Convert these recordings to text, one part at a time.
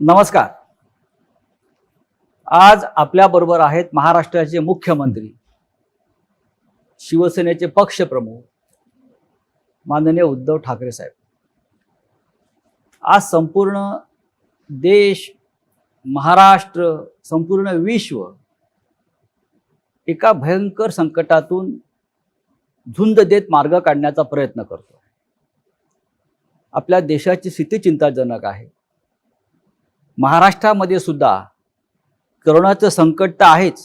नमस्कार. आज आपल्या बरोबर आहेत महाराष्ट्राचे मुख्यमंत्री, शिवसेनेचे पक्षप्रमुख माननीय उद्धव ठाकरे साहेब. आज संपूर्ण देश, महाराष्ट्र, संपूर्ण विश्व एका भयंकर संकटातून झुंज देत मार्ग काढण्याचा प्रयत्न करतो. आपल्या देशाची स्थिती चिंताजनक आहे. महाराष्ट्रामध्ये सुद्धा करोनाचं संकट तर आहेच,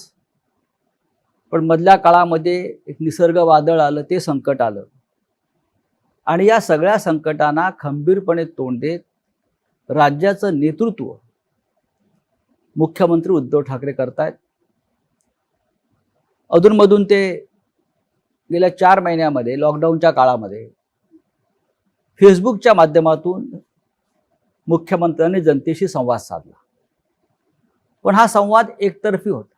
पण मधल्या काळामध्ये एक निसर्ग वादळ आलं, ते संकट आलं आणि या सगळ्या संकटांना खंबीरपणे तोंड देत राज्याचं नेतृत्व मुख्यमंत्री उद्धव ठाकरे करतायत. अधूनमधून ते गेल्या 4 महिन्यामध्ये लॉकडाऊनच्या काळामध्ये फेसबुकच्या माध्यमातून मुख्यमंत्र्यांनी जनतेशी संवाद साधला. पण हा संवाद एकतर्फी होता.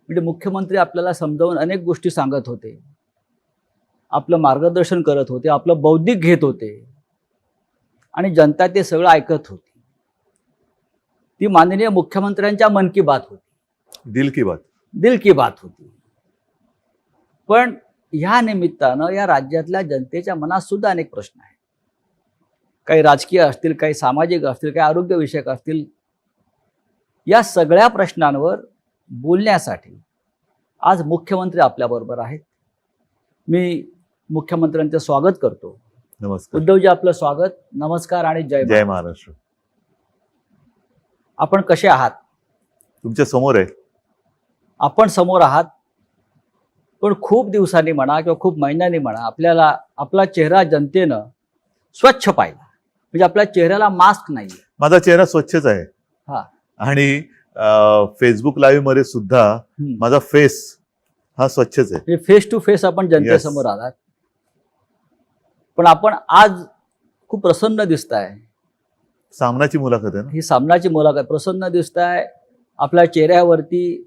म्हणजे मुख्यमंत्री आपल्याला समजावून अनेक गोष्टी सांगत होते, आपलं मार्गदर्शन करत होते, आपलं बौद्धिक घेत होते आणि जनता ते सगळं ऐकत होती. ती माननीय मुख्यमंत्र्यांच्या मन की बात होती, दिल की बात होती. पण ह्या निमित्तानं या राज्यातल्या जनतेच्या मनात सुद्धा अनेक प्रश्न आहेत. काही राजकीय असतील, काही सामाजिक असतील, काही आरोग्यविषयक असतील. या सगळ्या प्रश्नांवर बोलण्यासाठी आज मुख्यमंत्री आपल्याबरोबर आहेत. मी मुख्यमंत्र्यांचं स्वागत करतो. नमस्कार उद्धवजी, आपलं स्वागत. नमस्कार आणि जय महाराष्ट्र. आपण कसे आहात? तुमच्या समोर आहे. आपण समोर आहात, पण खूप दिवसांनी म्हणा किंवा खूप महिन्यांनी म्हणा आपल्याला आपला चेहरा जनतेनं स्वच्छ पाहिला. म्हणजे आपल्या चेहऱ्याला मास्क नाही. माझा चेहरा स्वच्छच आहे. हा. आणि फेसबुक लाईव्ह मध्ये सुद्धा माझा फेस हा स्वच्छच आहे. फेस टू फेस आपण जनतेसमोर आलात. पण आपण आज खूप प्रसन्न दिसताय. सामनाची मुलाखत आहे ना ही? सामनाची मुलाखत. प्रसन्न दिसताय. आपल्या चेहऱ्यावरती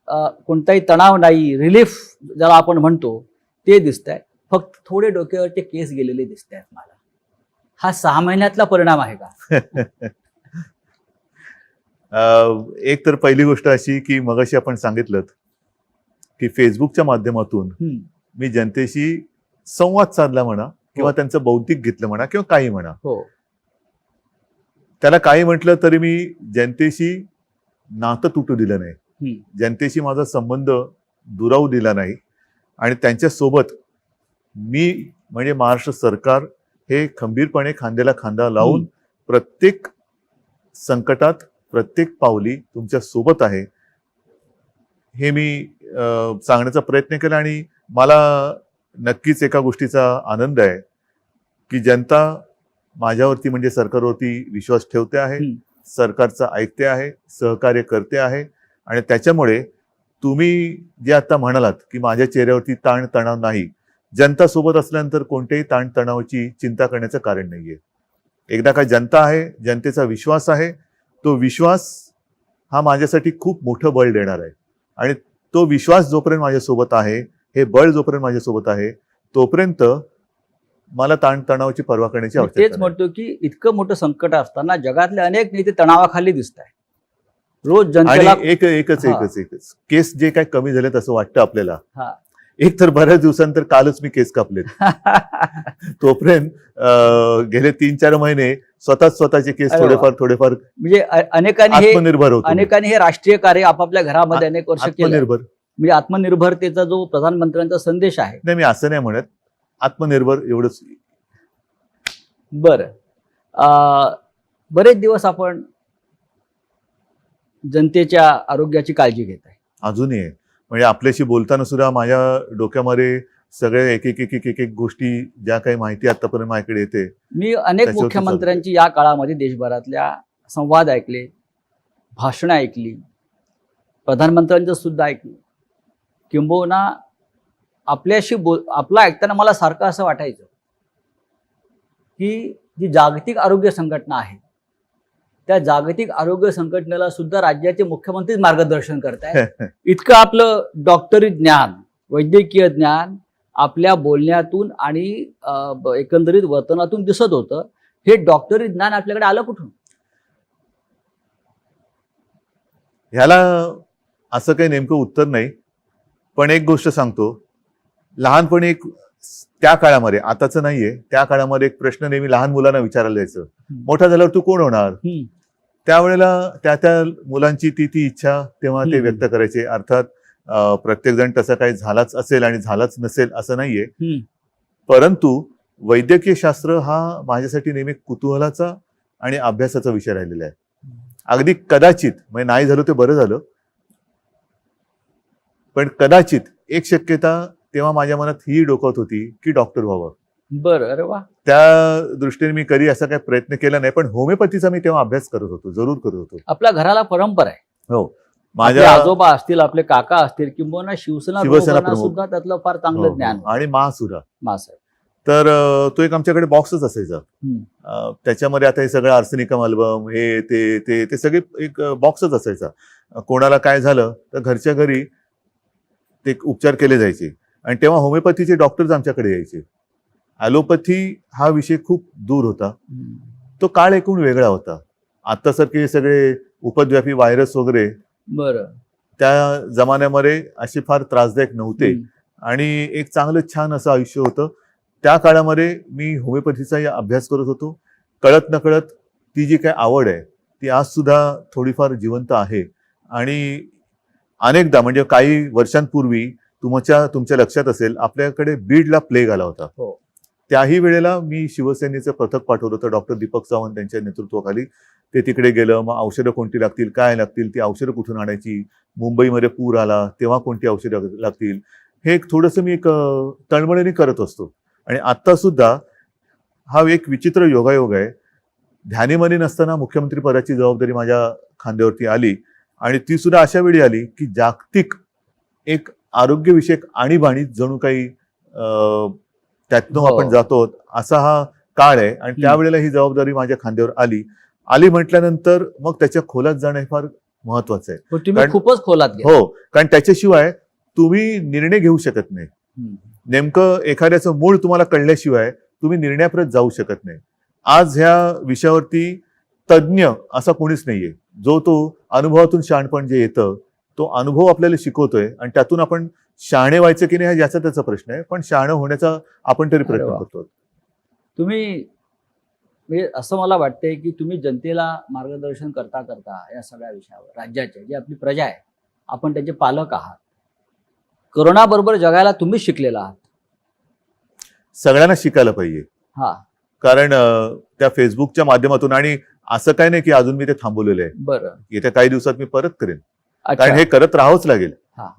कोणताही तणाव नाही, रिलीफ ज्याला आपण म्हणतो ते दिसतंय. फक्त थोडे डोक्यावरचे केस गेलेले दिसत आहेत मला. हा 6 महिन्यातला परिणाम आहे का? एक तर पहिली गोष्ट अशी की मगाशी आपण सांगितलं की फेसबुकच्या माध्यमातून मी जनतेशी संवाद साधला म्हणा किंवा त्यांचं बौद्धिक घेतलं म्हणा किंवा काही म्हणा. हो. त्याला काही म्हटलं तरी मी जनतेशी नातं तुटू दिलं नाही, जनतेशी माझा संबंध दुरावू दिला नाही. आणि त्यांच्यासोबत मी म्हणजे महाराष्ट्र सरकार हे खंबीरपणे खांद्याला खांदा लावून प्रत्येक संकटात, प्रत्येक पावली तुमच्या सोबत आहे हे मी सांगण्याचा प्रयत्न केला. आणि मला नक्कीच एका गोष्टीचा आनंद आहे की जनता माझ्यावरती म्हणजे सरकारवरती विश्वास ठेवते आहे, सरकारचं ऐकते आहे, सहकार्य करते आहे. आणि त्याच्यामुळे तुम्ही जे आता म्हणालात की माझ्या चेहऱ्यावरती ताण तणाव नाही, जनता सोबत असल्यानंतर कोणत्याही ताण तणावाची चिंता करण्याचं कारण नाहीये. एकदा का जनता आहे, जनतेचा विश्वास आहे, तो विश्वास हा माझ्यासाठी खूप मोठं बळ देणार आहे. आणि तो विश्वास जोपर्यंत माझ्यासोबत आहे, हे बळ जोपर्यंत माझ्यासोबत आहे, तोपर्यंत मला ताण तणावाची पर्वा करण्याची आवश्यकता नाही. तेच म्हणतो की इतकं मोठं संकट असताना जगातले अनेक नेते तणावाखाली दिसत आहेत. रोज जनतेला एकच केस जे काय कमी झालेत असं वाटतं आपल्याला. एक तर बऱ्याच दिवसांतर कालच मी केस कापलेत. तोपर्यंत गेले 3-4 महिने स्वतःचे केस थोडेफार म्हणजे अनेकांनी हे राष्ट्रीय कार्य आपापल्या घरामध्ये अनेक वर्ष केलं. म्हणजे आत्मनिर्भरतेचा जो प्रधानमंत्र्यांचा संदेश आहे. नाही, मी असं नाही म्हणत, आत्मनिर्भर एवढंच. बरं. बरेच दिवस आपण जनतेच्या आरोग्याची काळजी घेत आहे. अजूनही आहे. म्हणजे आपल्याशी बोलताना सुद्धा माझ्या डोक्यामध्ये सगळे एक गोष्टी ज्या काही माहिती आतापर्यंत माझ्याकडे येते. मी अनेक मुख्यमंत्र्यांची या काळामध्ये देशभरातल्या संवाद ऐकले, भाषणं ऐकली, प्रधानमंत्र्यांचं सुद्धा ऐकलं. किंबहुना आपल्याशी आपलं ऐकताना मला सारखं असं वाटायचं की जी जागतिक आरोग्य संघटना आहे, त्या जागतिक आरोग्य संघटनेला सुद्धा राज्याचे मुख्यमंत्रीच मार्गदर्शन करतायत. इतकं आपलं डॉक्टरी ज्ञान, वैद्यकीय ज्ञान आपल्या बोलण्यातून आणि एकंदरीत वर्तनातून दिसत होतं. हे डॉक्टरी ज्ञान आपल्याकडे आलं कुठून? ह्याला असं काही नेमकं उत्तर नाही. पण एक गोष्ट सांगतो, लहानपणी एक त्या काळामध्ये, आताच नाहीये, त्या काळामध्ये एक प्रश्न नेहमी लहान मुलांना विचारला जायचं, मोठा झाल्यावर तू कोण होणार? त्यावेळेला त्या मुलांची ती इच्छा तेव्हा ते व्यक्त करायचे. अर्थात प्रत्येक जण तसं काही झालाच असेल आणि झालाच नसेल असं नाहीये, परंतु वैद्यकीय शास्त्र हा माझ्यासाठी नेहमी कुतूहलाचा आणि अभ्यासाचा विषय राहिलेला आहे. अगदी कदाचित, म्हणजे नाही झालं ते बरं झालं, पण कदाचित एक शक्यता तेव्हा माझ्या मनात ही डोकवत होती की डॉक्टर व्हावं. बरं, अरे वा. त्या दृष्टीने मी कधी असा काही प्रयत्न केला नाही, पण होमिओपॅथीचा मी तेव्हा अभ्यास करत होतो, जरूर करत होतो. आपल्या घराला परंपरा आहे. हो, माझे आजोबा असतील, आपले काका असतील, किंवा शिवसेना प्रमुख सुद्धा त्यातलं फार चांगलं ज्ञान आणि महासुरा मासाहेब. तर तो एक आमच्याकडे बॉक्सच असायचा. त्याच्यामध्ये आता हे सगळं आर्सेनिकम अल्बम, हे ते सगळे एक बॉक्सच असायचा. कोणाला काय झालं तर घरच्या घरी ते उपचार केले जायचे. आणि तेव्हा होमिओपॅथीचे डॉक्टर्स आमच्याकडे यायचे. ॲलोपॅथी हा विषय खूप दूर होता. तो काळ एकूण वेगळा होता. आत्तासारखे सगळे उपद्व्यापी व्हायरस वगैरे बरं त्या जमान्यामध्ये असे फार त्रासदायक नव्हते आणि एक चांगलं छान असं आयुष्य होतं. त्या काळामध्ये मी होमिओपॅथीचा अभ्यास करत होतो. कळत नकळत ती जी काय आवड आहे ती आज सुद्धा थोडीफार जिवंत आहे. आणि अनेकदा, म्हणजे काही वर्षांपूर्वी तुमच्या लक्षात असेल, आपल्याकडे बीडला प्लेग आला होता. त्याही वेळेला मी शिवसेनेचं पथक पाठवलं होतं, डॉक्टर दीपक सावंत यांच्या नेतृत्वाखाली. ते तिकडे गेलं. मग औषधं कोणती लागतील, काय लागतील, ती औषधं कुठून आणायची, मुंबईमध्ये पूर आला तेव्हा कोणती औषधं लागतील, हे एक थोडंसं मी एक तळमळीने करत असतो. आणि आत्ता सुद्धा हा एक विचित्र योगायोग आहे. ध्यानीमनी नसताना मुख्यमंत्री पदाची जबाबदारी माझ्या खांद्यावरती आली आणि ती सुद्धा अशा वेळी आली की जागतिक एक आरोग्यविषयक आणीबाणी जणू काही त्यातनं आपण जातो असा हा काळ आहे. आणि त्यावेळेला ही जबाबदारी माझ्या खांद्यावर आली म्हटल्यानंतर मग त्याच्या खोलात जाणं हे फार महत्वाचं आहे. तुम्ही खूपच खोलात गेला. हो, कारण त्याच्याशिवाय तुम्ही निर्णय घेऊ शकत नाही. नेमकं एखाद्याचं मूळ तुम्हाला कळल्याशिवाय तुम्ही निर्णयापर्यंत जाऊ शकत नाही. आज ह्या विषयावरती तज्ज्ञ असा कोणीच नाहीये. जो तो अनुभवातून शहाणपण जे येतं, तो अनुभव आपल्याला शिकवतोय आणि त्यातून आपण शहाणे व्हायचं की नाही हा याचा त्याचा प्रश्न आहे, पण शहाणं होण्याचा आपण तरी प्रयत्न करतो. तुम्ही, म्हणजे असं मला वाटतंय की तुम्ही जनतेला मार्गदर्शन करता करता या सगळ्या विषयावर, राज्याच्या जी आपली प्रजा आहे, आपण त्याचे पालक आहात. कोरोना बरोबर जगायला तुम्ही शिकलेला आहात. सगळ्यांना शिकायला पाहिजे. कारण त्या फेसबुकच्या माध्यमातून, आणि असं काय नाही की अजून मी ते थांबवलेलं आहे. बरं, येत्या काही दिवसात मी परत करेन. कारण हे करत राहावंच लागेल.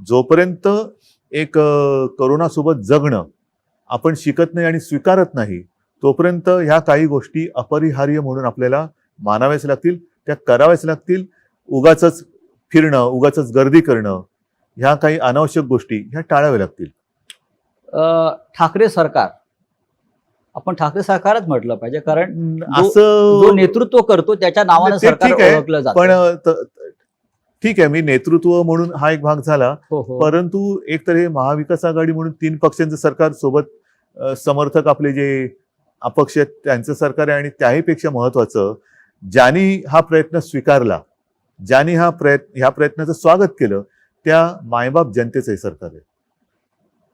जोपर्यंत एक कोरोना सोबत जगणं आपण शिकत नाही आणि स्वीकारत नाही, तोपर्यंत ह्या काही गोष्टी अपरिहार्य म्हणून आपल्याला मानाव्याच लागतील, त्या कराव्याच लागतील. उगाचच फिरणं, उगाचच गर्दी करणं, ह्या काही अनावश्यक गोष्टी ह्या टाळाव्या लागतील. ठाकरे सरकार, आपण ठाकरे सरकारच म्हटलं पाहिजे, कारण असं जो नेतृत्व करतो त्याच्या नावानं सरकार ओळखलं जातं. पण ठीक आहे, मी नेतृत्व म्हणून हा एक भाग झाला, परंतु एक तर हे महाविकास आघाडी म्हणून 3 पक्षांचं सरकार सोबत समर्थक आपले जे अपक्ष आहेत त्यांचं सरकार आहे. आणि त्याहीपेक्षा महत्वाचं, ज्यांनी हा प्रयत्न स्वीकारला, ज्यांनी ह्या प्रयत्नाचं स्वागत केलं, त्या मायबाप जनतेचं हे सरकार आहे.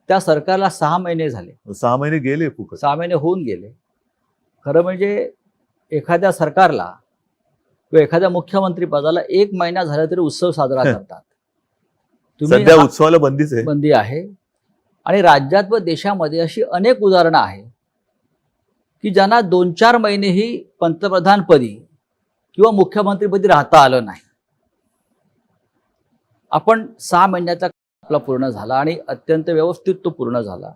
त्या सरकारला 6 महिने झाले. 6 महिने गेले, 6 महिने होऊन गेले. खरं म्हणजे एखाद्या सरकारला किंवा एखाद्या मुख्यमंत्री पदाला 1 महिना झाला तरी उत्सव साजरा करतात. सध्या उत्सवाला बंदी आहे. आणि राज्यात व देशामध्ये अशी अनेक उदाहरणं आहेत की ज्यांना 2-4 महिनेही पंतप्रधानपदी किंवा मुख्यमंत्रीपदी राहता आलं नाही. आपण 6 महिन्याचा आपला पूर्ण झाला आणि अत्यंत व्यवस्थित तो पूर्ण झाला.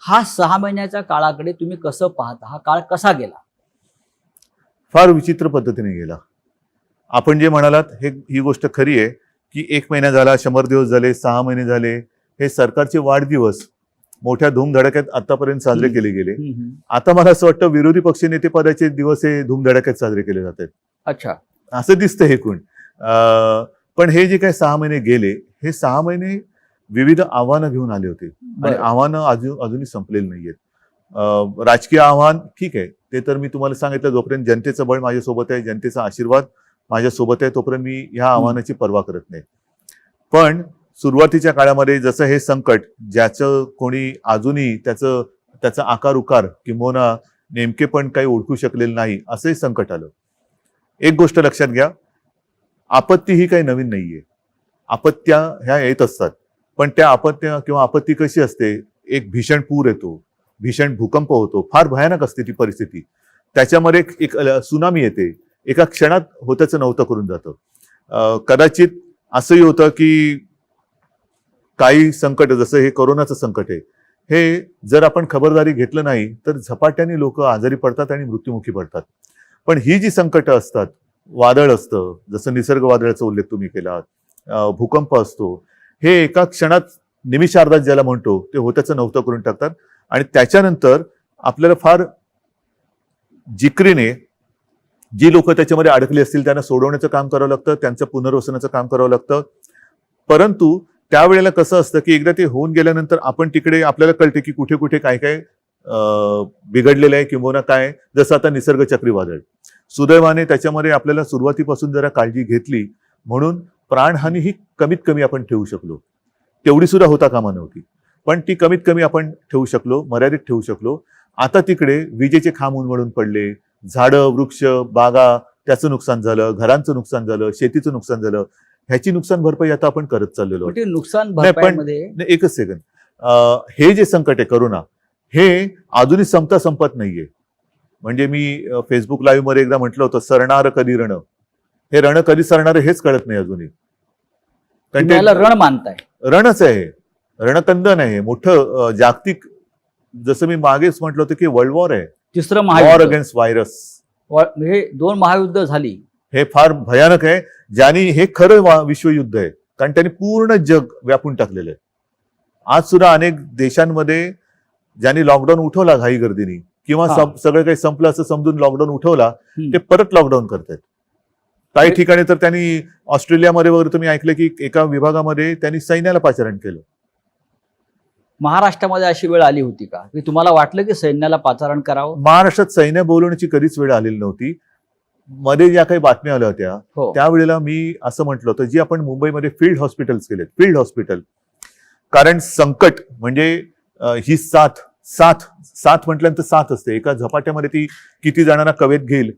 हा 6 महिन्याच्या काळाकडे तुम्ही कसं पाहता? हा काळ कसा गेला? फार विचित्र पद्धतीने गेला. आपण जे म्हणालात ही गोष्ट खरी आहे की 1 महिना झाला, 100 दिवस झाले, 6 महिने झाले, हे सरकारचे वाढदिवस मोठ्या धूमधडाक्यात आतापर्यंत साजरे केले गेले. आता मला असं वाटतं विरोधी पक्षनेते पदाचे दिवस हे धूमधडाक्यात साजरे केले जात आहेत. अच्छा, असं दिसतं हे कोण. पण हे जे काही 6 महिने गेले, हे 6 महिने विविध आव्हानं घेऊन आले होते आणि आव्हानं अजूनही संपलेली नाहीयेत. राजकीय आव्हान ठीक आहे, ते तर मी तुम्हाला सांगितलं, जोपर्यंत जनतेचं बळ माझ्यासोबत आहे, जनतेचा आशीर्वाद माझ्यासोबत आहे तोपर्यंत मी ह्या आव्हानाची पर्वा करत नाही. पण सुरुवातीच्या काळामध्ये जसं हे संकट ज्याचं कोणी अजूनही त्याचा आकार उकार किंबहुना नेमके पण काही ओळखू शकलेलं नाही असंही संकट आलं. एक गोष्ट लक्षात घ्या, आपत्ती ही काही नवीन नाहीये. आपत्त्या ह्या येत असतात, पण त्या आपत्त्या किंवा आपत्ती कशी असते, एक भीषण पूर येतो, भीषण भूकंप होतो, फार भयानक असते ती परिस्थिती. त्याच्यामध्ये एक सुनामी येते, एका क्षणात होत्याचं नव्हतं करून जातं. कदाचित असंही होतं की काही संकट जसं हे कोरोनाचं संकट आहे, हे जर आपण खबरदारी घेतलं नाही तर झपाट्याने लोक आजारी पडतात आणि मृत्युमुखी पडतात. पण ही जी संकट असतात, वादळ असतं, जसं निसर्ग वादळाचा उल्लेख तुम्ही केला, भूकंप असतो, हे एका क्षणात निमिषार्धात ज्याला म्हणतो ते होत्याचं नव्हतं करून टाकतात. आणि त्याच्यानंतर आपल्याला फार जिकरीने जी लोक त्याच्यामध्ये अडकली असतील त्यांना सोडवण्याचं काम करावं लागतं, त्यांचं पुनर्वसनाचं काम करावं लागतं. परंतु त्यावेळेला कसं असतं की एकदा ते होऊन गेल्यानंतर आपण तिकडे आपल्याला कळते की कुठे कुठे काय काय बिघडलेलं आहे किंवा काय. जसं आता निसर्ग चक्रीवादळ, सुदैवाने त्याच्यामध्ये आपल्याला सुरुवातीपासून जरा काळजी घेतली म्हणून प्राणहानी ही कमीत कमी आपण ठेवू शकलो. तेवढी सुद्धा होता कामा नव्हती, पण ती कमीत कमी आपण ठेवू शकलो, मर्यादित ठेवू शकलो. आता तिकडे विजेचे खांब उन्मळून पडले, झाडं वृक्ष बागा त्याचं नुकसान झालं, घरांचं नुकसान झालं, शेतीचं नुकसान झालं. ह्याची नुकसान भरपाई आता आपण करत चाललेलो. नुकसान भरपाईमध्ये एकच सेकंद, हे जे संकट आहे करोना, हे अजूनही संपत नाहीये. म्हणजे मी फेसबुक लाईव्ह मध्ये एकदा म्हटलं होतं, सरणार कधी रण. हे रण कधी सरणार हेच कळत नाही अजूनही. रण मानताय, रणच आहे, रणकंदन आहे मोठं जागतिक. जसं मी मागेच म्हटलं होतं की वर्ल्ड वॉर आहे, तिसरं वॉर महायुद्ध, अगेन्स्ट व्हायरस. हे 2 महायुद्ध झाली. हे फार भयानक आहे, ज्याने हे खरं विश्वयुद्ध आहे, कारण त्यांनी पूर्ण जग व्यापून टाकलेलं आहे. आज सुद्धा अनेक देशांमध्ये ज्यांनी लॉकडाऊन उठवला घाई गर्दीने किंवा सगळं काही संपलं असं समजून लॉकडाऊन उठवला, ते परत लॉकडाऊन करतायत. काही ठिकाणी तर त्यांनी ऑस्ट्रेलियामध्ये वगैरे तुम्ही ऐकलं की एका विभागामध्ये त्यांनी सैन्याला पाचारण केलं. महाराष्ट्रामध्ये अशी वेळ आली होती का की तुम्हाला वाटलं की सैन्याला पाचारण करावं? महाराष्ट्रात सैन्य बोलवण्याची कधीच वेळ आलेली नव्हती. मध्ये ज्या काही बातम्या आल्या होत्या त्यावेळेला मी असं म्हटलं होतं, जी आपण मुंबईमध्ये फील्ड हॉस्पिटल्स केलेत, फील्ड हॉस्पिटल. कारण संकट म्हणजे ही साथ म्हटल्यानंतर साथ असते, एका झपाट्यामध्ये ती किती जणांना कवेत घेईल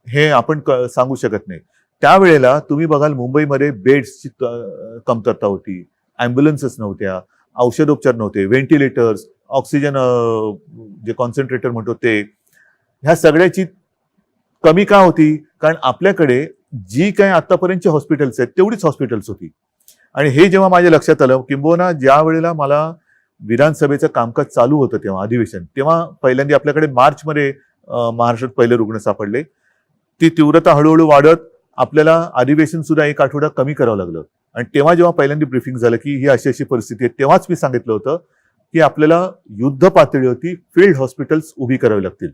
हे आपण सांगू शकत नाही. त्यावेळेला तुम्ही बघाल मुंबईमध्ये बेड्सची कमतरता होती, ॲम्ब्युलन्सेस नव्हत्या, औषधोपचार नव्हते, व्हेंटिलेटर्स, ऑक्सिजन जे कॉन्सन्ट्रेटर म्हणतो ते. ह्या सगळ्याची कमी का होती? कारण आपल्याकडे जी काही आतापर्यंतची हॉस्पिटल्स आहेत तेवढीच हॉस्पिटल्स होती. आणि हे जेव्हा माझ्या लक्षात आलं, किंबहुना ज्या वेळेला मला विधानसभेचं कामकाज चालू होतं तेव्हा अधिवेशन, तेव्हा पहिल्यांदा आपल्याकडे मार्चमध्ये महाराष्ट्रात पहिले रुग्ण सापडले. ती तीव्रता हळूहळू वाढत आपल्याला अधिवेशन सुद्धा 1 आठवडा कमी करावं लागलं. आणि तेव्हा जेव्हा पहिल्यांदा ब्रीफिंग झालं की ही अशी अशी परिस्थिती आहे, तेव्हाच मी सांगितलं होतं की आपल्याला युद्ध पातळीवरती फील्ड हॉस्पिटल्स उभी करावी लागतील.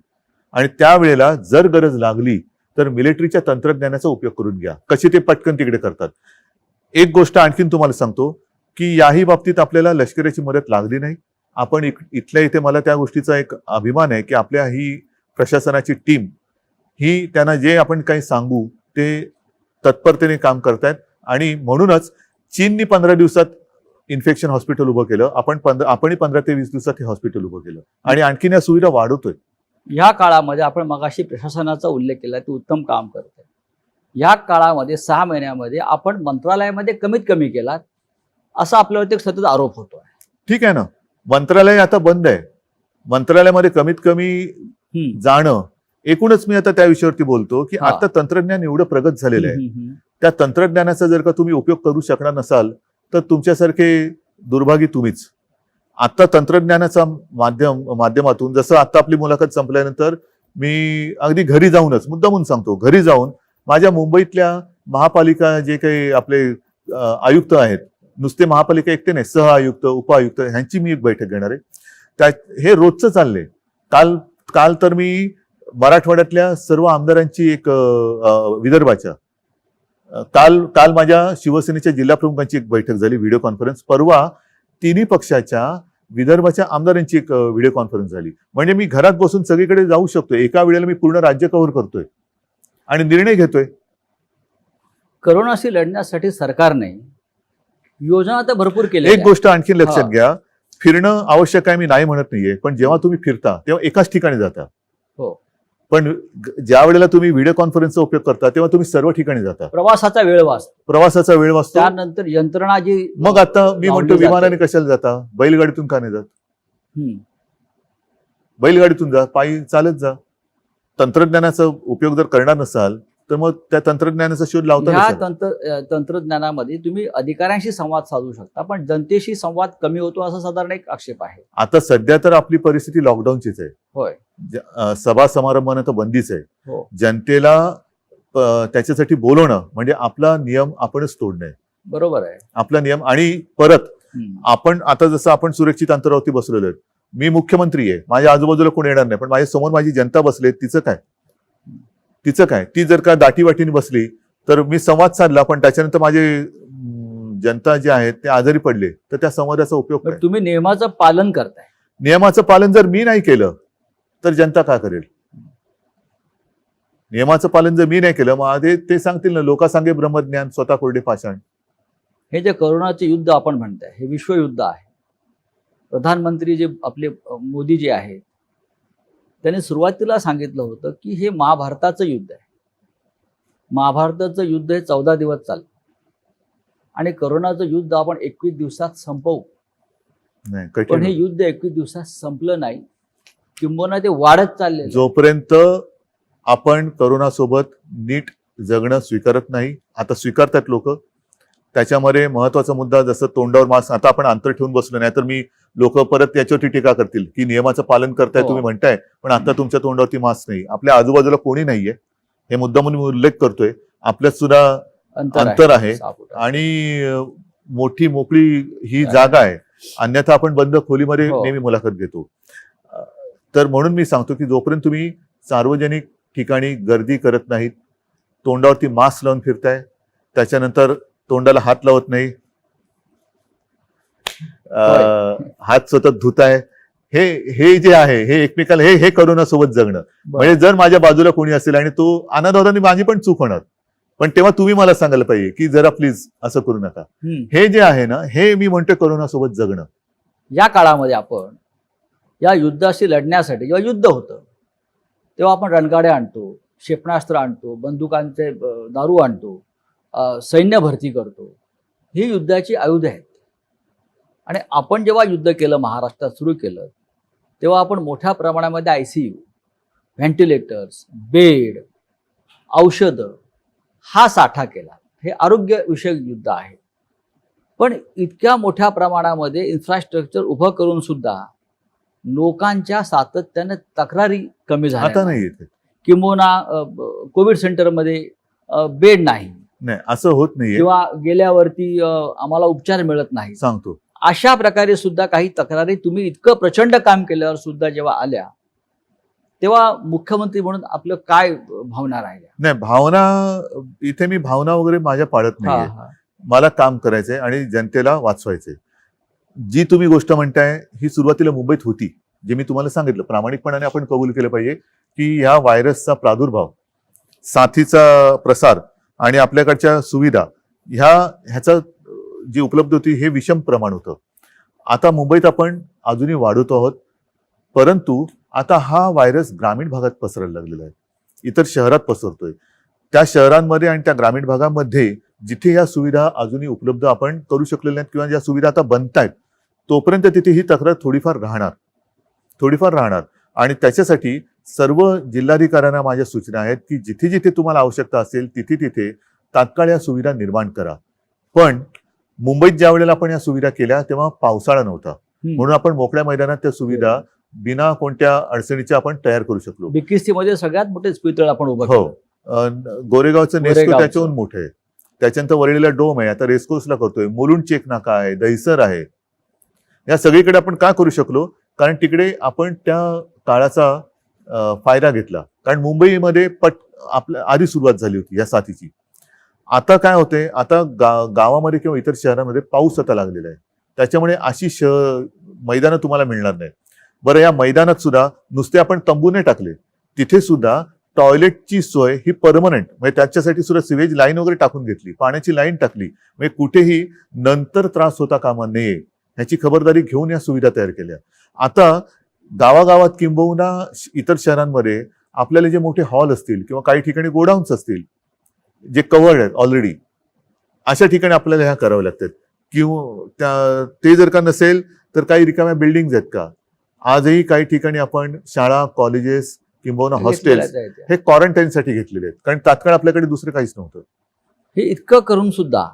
आणि त्यावेळेला जर गरज लागली तर मिलिटरीच्या तंत्रज्ञानाचा उपयोग करून घ्या. कसे ते पटकन तिकडे करतात. एक गोष्ट आणखीन तुम्हाला सांगतो की याही बाबतीत आपल्याला लष्कराची मदत लागली नाही. आपण इथल्या इथे मला त्या गोष्टीचा एक अभिमान आहे की आपल्या ही प्रशासनाची टीम ही त्यांना जे आपण काही सांगू ते तत्परतेने काम करतायत. आणि म्हणूनच चीननी 15 दिवसात इन्फेक्शन हॉस्पिटल उभं केलं, आपणही 15 ते 20 दिवसात हे हॉस्पिटल उभं केलं आणि आणखीन या सुविधा वाढवतोय. या काळामध्ये आपण मगाशी प्रशासनाचा उल्लेख केला, ते उत्तम काम करते. या काळामध्ये 6 महिन्यामध्ये आपण मंत्रालयामध्ये कमीत कमी केलात असा आपल्यावरती एक सतत आरोप होतोय. ठीक आहे ना, मंत्रालय आता बंद आहे. मंत्रालयामध्ये कमीत कमी जाणं, एकूणच मी आता त्या विषयावरती बोलतो की आता तंत्रज्ञान एवढं प्रगत झालेलं आहे, त्या तंत्रज्ञानाचा जर का तुम्ही उपयोग करू शकणार नसाल तर तुमच्यासारखे दुर्भागी तुम्हीच. आता तंत्रज्ञानाचा माध्यमातून, जसं आता आपली मुलाखत संपल्यानंतर मी अगदी घरी जाऊनच, मुद्दामून सांगतो, घरी जाऊन माझ्या मुंबईतल्या महापालिका जे काही आपले आयुक्त आहेत, नुसते महापालिका एकटे नाही, सह आयुक्त, उपआयुक्त, ह्यांची मी एक बैठक घेणार आहे. हे रोजचं चाललंय. काल तर मी मराठवाड्यातल्या सर्व आमदारांची एक विदर्भाच्या, काल माझ्या शिवसेनेच्या जिल्हा प्रमुखांची एक बैठक झाली, व्हिडिओ कॉन्फरन्स. परवा तिन्ही पक्षाच्या विदर्भाच्या आमदारांची एक व्हिडिओ कॉन्फरन्स झाली. म्हणजे मी घरात बसून सगळीकडे जाऊ शकतोय. एका वेळेला मी पूर्ण राज्य कव्हर करतोय आणि निर्णय घेतोय. करोनाशी लढण्यासाठी सरकारने योजना तर भरपूर एक केल्या. गोष्ट आणखी लक्षात हा. घ्या, फिरणं आवश्यक आहे मी नाही म्हणत नाहीये, पण जेव्हा तुम्ही फिरता तेव्हा एकाच ठिकाणी जाता. हो. पण ज्या वेळेला तुम्ही व्हिडिओ कॉन्फरन्सचा उपयोग करता तेव्हा तुम्ही सर्व ठिकाणी जाता. प्रवासाचा वेळ वाचतो. प्रवासाचा वेळ वाचतो. त्यानंतर यंत्रणा जी मग आता मी म्हणतो लावली विमानाने जाते. कशाला जाता, बैलगाडीतून का नाही जात? हम्म. बैलगाडीतून जा, पायी चालत जा. तंत्रज्ञानाचा उपयोग जर करणार नसाल तर मग त्या तंत्रज्ञानाचा शोध लावता ह्या नसाल. तंत्रज्ञानामध्ये तुम्ही अधिकाऱ्यांशी संवाद साधू शकता, पण जनतेशी संवाद कमी होतो असा साधारण एक आक्षेप आहे. आता सध्या तर आपली परिस्थिती लॉकडाऊनचीच आहे. होय. सभा समारंभानं तर बंदीच आहे. हो. जनतेला त्याच्यासाठी बोलवणं म्हणजे आपला नियम आपणच तोडणे, बरोबर आहे. आपला नियम. आणि परत हम्म. आपण आता जसं आपण सुरक्षित अंतरावरती बसलेलो आहेत, मी मुख्यमंत्री आहे, माझ्या आजूबाजूला कोणी येणार नाही, पण माझ्या समोर माझी जनता बसली, तिचं काय? ती जर का दाटीवाटीने बसली तर मी संवाद साधला, पण त्याच्यानंतर माझे जनता जे आहेत ते आजारी पडले तर त्या संवादाचा उपयोग पण काय? तुम्ही नियमाचं पालन करताय. नियमाचं पालन जर मी नाही केलं तर जनता का करेल? नियमाचं पालन जर मी नाही केलं मग ते सांगतील ना, लोका सांगे ब्रह्मज्ञान स्वतः कोरडे पाषाण. हे जे करोनाचे युद्ध आपण म्हणताय हे विश्वयुद्ध आहे. प्रधानमंत्री जे आपले मोदी जे आहेत त्यांनी सुरुवातीला सांगितलं होतं की हे महाभारताचं युद्ध आहे. महाभारताचं युद्ध हे 14 दिवस चाललं आणि करोनाचं युद्ध आपण 21 दिवसात संपवू. नाही, पण कठीण हे होतं. युद्ध 21 दिवसात संपलं नाही, किंबहुना ते वाढत चालले. जोपर्यंत आपण करोनासोबत नीट जगणं स्वीकारत नाही, आता स्वीकारतात लोक. त्याच्यामध्ये महत्वाचा मुद्दा जसं तोंडावर मास्क, आता आपण अंतर ठेवून बसलो, नाही तर मी लोक परत याच्यावरती टीका करतील की नियमाचं पालन करताय हो. तुम्ही म्हणताय, पण आता तुमच्या तोंडावरती मास्क नाही. आपल्या आजूबाजूला कोणी नाहीये, हे मुद्दा म्हणून मी उल्लेख करतोय. आपल्यात सुद्धा अंतर आहे आणि मोठी मोकळी ही जागा आहे, अन्यथा आपण बंद खोलीमध्ये हो. नेहमी मुलाखत घेतो. तर म्हणून मी सांगतो की जोपर्यंत तुम्ही सार्वजनिक ठिकाणी गर्दी करत नाहीत, तोंडावरती मास्क लावून फिरताय, त्याच्यानंतर तोंडाला हात लावत नाही, हात सतत धुताय, हे जे आहे हे एकमेकाला हे करोनासोबत जगणं. म्हणजे जर माझ्या बाजूला कोणी असेल आणि तो अनादराने, माझी पण चूक होणार, पण तेव्हा तुम्ही मला सांगायला पाहिजे की जरा प्लीज असं करू नका. हे जे आहे ना, हे मी म्हणतोय करोनासोबत जगणं. या काळामध्ये आपण या युद्धाशी लढण्यासाठी जेव्हा युद्ध होतं तेव्हा आपण रणगाड्या आणतो, क्षेपणास्त्र आणतो, बंदुकांचे दारू आणतो, सैन्य भरती करतो. ही युद्धाची आयुधं आहेत. आणि आपण जेव्हा युद्ध केलं, महाराष्ट्रात सुरू केलं, तेव्हा आपण मोठ्या प्रमाणामध्ये ICU, व्हेंटिलेटर्स, बेड, औषधं हा साठा केला. हे आरोग्यविषयक युद्ध आहे. पण इतक्या मोठ्या प्रमाणामध्ये इन्फ्रास्ट्रक्चर उभं करून सुद्धा लोकांच्या सातत्याने तक्रारी कमी आता झाल्या नाही येते, किंबहुना कोविड सेंटरमध्ये बेड नाही, नाही असं होत नाहीये. किंवा गेल्यावरती आम्हाला उपचार मिळत नाही. सांगतो, अशा प्रकारे सुद्धा काही तक्रारी तुम्ही इतकं प्रचंड काम केल्यावर सुद्धा जेव्हा आल्या, तेव्हा मुख्यमंत्री म्हणून आपलं काय भावना राहिल्या? नाही भावना, इथे मी भावना वगैरे माझ्या पाळत नाहीये. मला काम करायचंय आणि जनतेला वाचवायचंय. जी तुम्ही गोष्ट म्हणताय ही सुरुवातीला मुंबईत होती, जे मी तुम्हाला सांगितलं. प्रामाणिकपणाने आपण कबूल केलं पाहिजे की ह्या व्हायरसचा प्रादुर्भाव, साथीचा प्रसार आणि आपल्याकडच्या सुविधा ह्याचा जी उपलब्ध होती हे विषम प्रमाण होतं. आता मुंबईत आपण अजूनही वाढवतो आहोत, परंतु आता हा व्हायरस ग्रामीण भागात पसरायला लागलेला आहे, इतर शहरात पसरतोय. त्या शहरांमध्ये आणि त्या ग्रामीण भागामध्ये जिथे या सुविधा अजूनही उपलब्ध आपण करू शकलेल्या नाहीत किंवा ज्या सुविधा आता बनतायत, तोपर्यंत तिथे ही तक्रार थोडीफार राहणार. आणि त्याच्यासाठी सर्व जिल्हाधिकाऱ्यांना माझ्या सूचना आहेत की जिथे जिथे तुम्हाला आवश्यकता असेल तिथे तात्काळ या सुविधा निर्माण करा. पण मुंबईत ज्या वेळेला आपण या सुविधा केल्या तेव्हा पावसाळा नव्हता, म्हणून आपण मोकळ्या मैदानात त्या सुविधा बिना कोणत्या अडचणीच्या आपण तयार करू शकलो. बिकिस्तीमध्ये सगळ्यात मोठे स्पितळ आपण उभं हो, गोरेगावचं नेस्को गोरेगावचं त्याच्याहून मोठं आहे. त्याच्यानंतर वरळीला डोम आहे, आता रेस्कोर्सला करतोय, मुलुंड चेक नाका आहे, दहिसर आहे. या सगळीकडे आपण का करू शकलो? कारण तिकडे आपण त्या काळाचा फायदा घेतला. कारण मुंबईमध्ये आपल्या आधी सुरुवात झाली होती या साथीची. आता काय होतंय, आता गावामध्ये किंवा इतर शहरांमध्ये पाऊस आता लागलेला आहे, त्याच्यामुळे अशी मैदानं तुम्हाला मिळणार नाही. बरं, या मैदानात सुद्धा नुसते आपण तंबू नाही टाकले, तिथे सुद्धा टॉयलेटची सोय ही परमनंट, म्हणजे त्याच्यासाठी सुद्धा सिवेज लाईन वगैरे टाकून घेतली, पाण्याची लाईन टाकली, म्हणजे कुठेही नंतर त्रास होता कामा नये ह्याची खबरदारी घेऊन या सुविधा तयार केल्या. आता गावागावात किंबहुना इतर शहरांमध्ये आपल्याला जे मोठे हॉल असतील किंवा काही ठिकाणी गोडाऊन्स असतील जे कव्हर्ड आहेत ऑलरेडी, अशा ठिकाणी आपल्याला ह्या कराव्या लागतात. किंवा ते जर का नसेल तर काही रिकाम्या बिल्डिंग आहेत का, आजही काही ठिकाणी आपण शाळा, कॉलेजेस किंबहुना हॉस्टेल्स हे क्वारंटाईनसाठी घेतलेले आहेत, कारण तात्काळ आपल्याकडे दुसरं काहीच नव्हतं. हे इतकं करून सुद्धा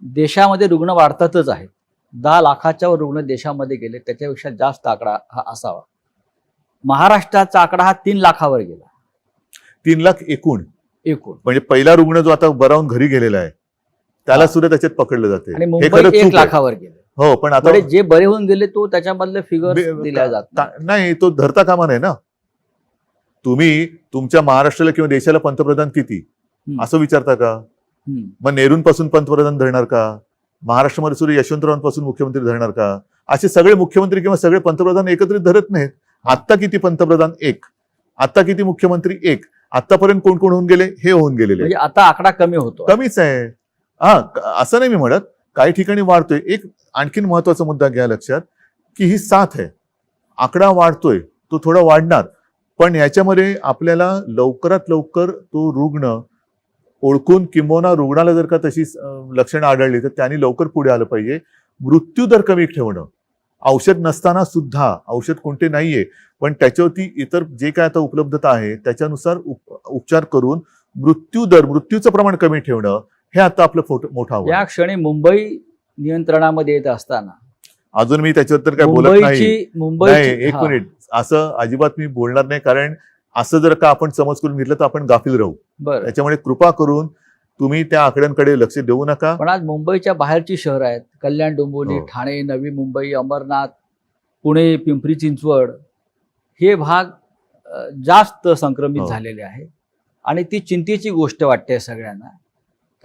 देशामध्ये रुग्ण वाढतातच आहेत. 10 लाखाच्या वर रुग्ण देशामध्ये गेले, त्याच्यापेक्षा जास्त आकडा हा असावा. महाराष्ट्राचा आकडा हा 3 लाखावर गेला. 3 लाख एकूण एकूण म्हणजे पहिला रुग्ण जो आता बरा होऊन घरी गेलेला आहे त्याला सुद्धा त्याच्यात पकडलं जाते. आणि हे मुंबई खरं 1 चूक आहे. लाखावर गेले. हो, पण आता जे बरे होऊन गेले तो त्याच्यामधले फिगर दिल्या जातात. नाही, तो धरता कामा नये ना. तुम्ही तुमच्या महाराष्ट्राला किंवा देशाला पंतप्रधान किती असं विचारता का? मग नेहरूंपासून पंतप्रधान धरणार का? महाराष्ट्रामध्ये सुद्धा यशवंतरावांपासून मुख्यमंत्री धरणार का? असे सगळे मुख्यमंत्री किंवा सगळे पंतप्रधान एकत्रित धरत नाहीत. आत्ता किती पंतप्रधान? 1. आता किती मुख्यमंत्री? 1. आतापर्यंत कोण कोण होऊन गेले? हे होऊन गेलेले. म्हणजे आता आकडा कमी होतो. कमीच आहे. असं नाही मी म्हणत, काही ठिकाणी वाढतोय. एक आणखीन महत्वाचा मुद्दा घ्या लक्षात, की ही साथ आहे, आकडा वाढतोय, तो थोडा वाढणार, पण याच्यामध्ये आपल्याला लवकरात लवकर तो रुग्ण ओळखून किंबहुना रुग्णाला जर का तशी लक्षणं आढळली तर त्यांनी लवकर पुढे आलं पाहिजे. मृत्यूदर कमी ठेवणं, औषध नसताना सुद्धा, औषध कोणते नाहीये पण त्याच्यावरती इतर जे काय आता उपलब्धता आहे त्याच्यानुसार उपचार करून मृत्यूचं प्रमाण कमी ठेवणं, हे आता आपलं मोठं आव्हान. या क्षणी मुंबई नियंत्रणामध्ये येत असताना अजून मी त्याच्यावर तर काय बोलत नाही. एक हा. मिनिट, असं अजिबात मी बोलणार नाही, कारण असं जर का आपण समज करून घेतलं तर आपण गाफील राहू. बरं, त्याच्यामुळे कृपा करून तुम्ही त्या आकड्यांकडे लक्ष देऊ नका. पण आज मुंबईच्या बाहेरची शहरं आहेत, कल्याण, डोंबिवली, हो. ठाणे, नवी मुंबई, अंबरनाथ, पुणे, पिंपरी चिंचवड, हे भाग जास्त संक्रमित हो. झालेले आहे. आणि ती चिंतेची गोष्ट वाटते सगळ्यांना,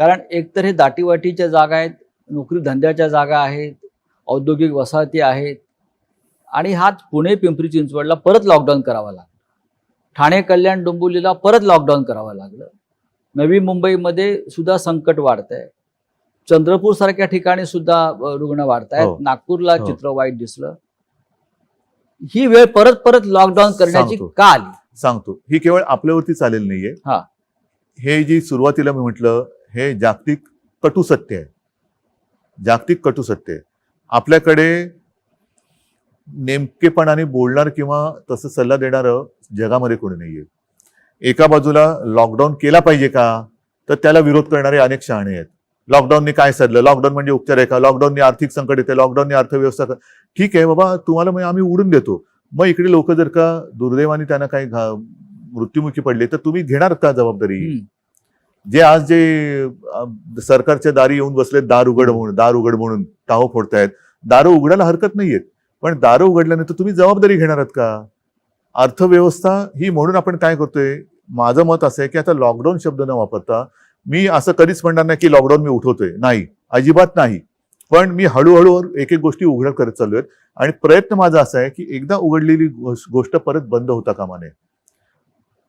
कारण एकतर हे दाटीवाटीच्या जागा आहेत, नोकरी धंद्याच्या जागा आहेत, औद्योगिक वसाहती आहेत, आणि हाच पुणे, पिंपरी चिंचवडला परत लॉकडाऊन करावा लागला. ठाणे, कल्याण, डोंबिवलीला परत लॉकडाऊन करावं लागलं. नवी मुंबईमध्ये सुद्धा संकट वाढतंय. चंद्रपूर सारख्या ठिकाणी सुद्धा रुग्ण वाढतायत. हो. नागपूरला हो. चित्र वाईट दिसलं. ही वेळ परत परत लॉकडाऊन करण्याची सांगतो. का आली? सांगतो, ही केवळ आपल्यावरती चालेल नाहीये. हा. हे जी सुरुवातीला मी म्हटलं, हे जागतिक कटुसत्य आहे. जागतिक कटुसत्य आहे. आपल्याकडे नेमकेपणाने बोलणार किंवा तसं सल्ला देणारं जगामध्ये कोणी नाहीये. एका बाजूला लॉकडाऊन केला पाहिजे का, तर त्याला विरोध करणारे अनेक शहाणे आहेत. लॉकडाऊनने काय साधलं? लॉकडाऊन म्हणजे उपचार आहे का? लॉकडाऊनने आर्थिक संकट येते, लॉकडाऊनने अर्थव्यवस्था. ठीक आहे बाबा, तुम्हाला मग आम्ही उडून देतो. मग इकडे लोक जर का दुर्दैवाने त्यांना काही मृत्युमुखी पडले तर तुम्ही घेणार का जबाबदारी? जे आज जे सरकारच्या दारी येऊन बसले, दार उघड म्हणून टाहो फोडतायत. दारं उघडायला हरकत नाहीयेत, पण दारं उघडल्यानंतर तुम्ही जबाबदारी घेणार आहात का? अर्थव्यवस्था ही, म्हणून आपण काय करतोय, माझं मत असं आहे की आता लॉकडाऊन शब्द न वापरता, मी असं कधीच म्हणणार नाही की लॉकडाऊन मी उठवतोय, नाही, अजिबात नाही. पण मी हळूहळू एक एक गोष्टी उघड करत चाललोय, आणि प्रयत्न माझा असा आहे की एकदा उघडलेली गोष्ट परत बंद होता कामा नये.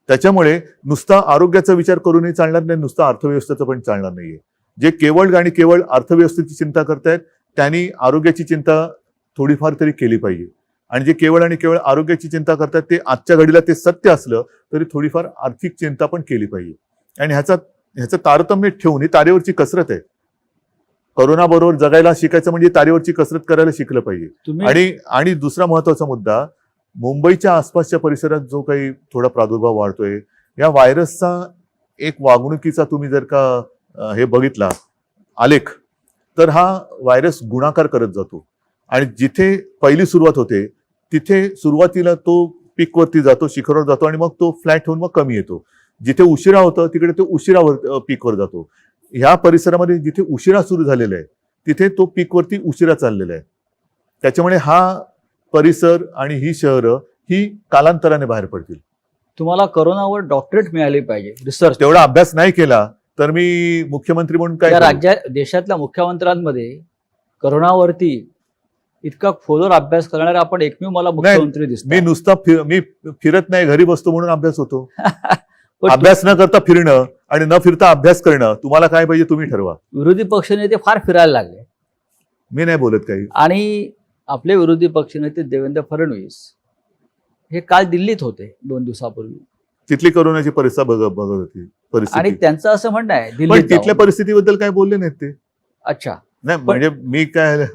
त्याच्यामुळे नुसता आरोग्याचा विचार करूनही चालणार नाही, नुसता अर्थव्यवस्थेचं पण चालणार नाहीये. जे केवळ आणि केवळ अर्थव्यवस्थेची चिंता करतायत त्यांनी आरोग्याची चिंता थोडीफार तरी केली पाहिजे. आणि जे केवळ आणि केवळ आरोग्याची चिंता करतात ते आजच्या घडीला ते सत्य असलं तरी थोडीफार आर्थिक चिंता पण केली पाहिजे. आणि ह्याचं तारतम्य ठेवून, ही तारेवरची कसरत आहे. कोरोना बरोबर जगायला शिकायचं म्हणजे तारेवरची कसरत करायला शिकलं पाहिजे. आणि दुसरा महत्वाचा मुद्दा, मुंबईच्या आसपासच्या परिसरात जो काही थोडा प्रादुर्भाव वाढतोय, या व्हायरसचा एक वागणुकीचा तुम्ही जर का हे बघितला आलेख, तर हा व्हायरस गुणाकार करत जातो. आणि जिथे पहिली सुरुवात होते तिथे सुरुवातीला तो पीकवरती जातो, शिखरावर जातो, आणि मग तो फ्लॅट होऊन मग कमी येतो. जिथे उशिरा होतं तिकडे तो उशिरावर पीकवर जातो. ह्या परिसरामध्ये जिथे उशिरा सुरू झालेला आहे तिथे तो पीकवरती उशिरा चाललेला आहे. त्याच्यामुळे हा परिसर आणि ही शहरं ही कालांतराने बाहेर पडतील. तुम्हाला कोरोनावर डॉक्टरेट मिळाली पाहिजे, रिसर्च. तेवढा अभ्यास नाही केला तर मी मुख्यमंत्री म्हणून काय या देशातल्या मुख्यमंत्र्यांमध्ये कोरोनावरती इतका खोलवर अभ्यास करणारा आपण एकमेव मला मुख्यमंत्री दिसतो. मी नुसता मी फिरत नाही, घरी बसतो म्हणून अभ्यास होतो. पण अभ्यास न करता फिरणं आणि न फिरता अभ्यास करणं, तुम्हाला काय पाहिजे तुम्ही ठरवा. विरोधी पक्षनेते फार फिरायला लागले मी नाही बोलत काही. आणि आपले विरोधी पक्षनेते देवेंद्र फडणवीस हे काल दिल्लीत होते 2 दिवसापूर्वी तिथली कोरोनाची परिस्थिती बघत होती आणि परिस्थिती. त्यांचं असं म्हणणं आहे पण दिल्लीत तिथल्या जाऊन. परिस्थितीबद्दल काय बोलले नाहीत ते. अच्छा, नाही म्हणजे मी काय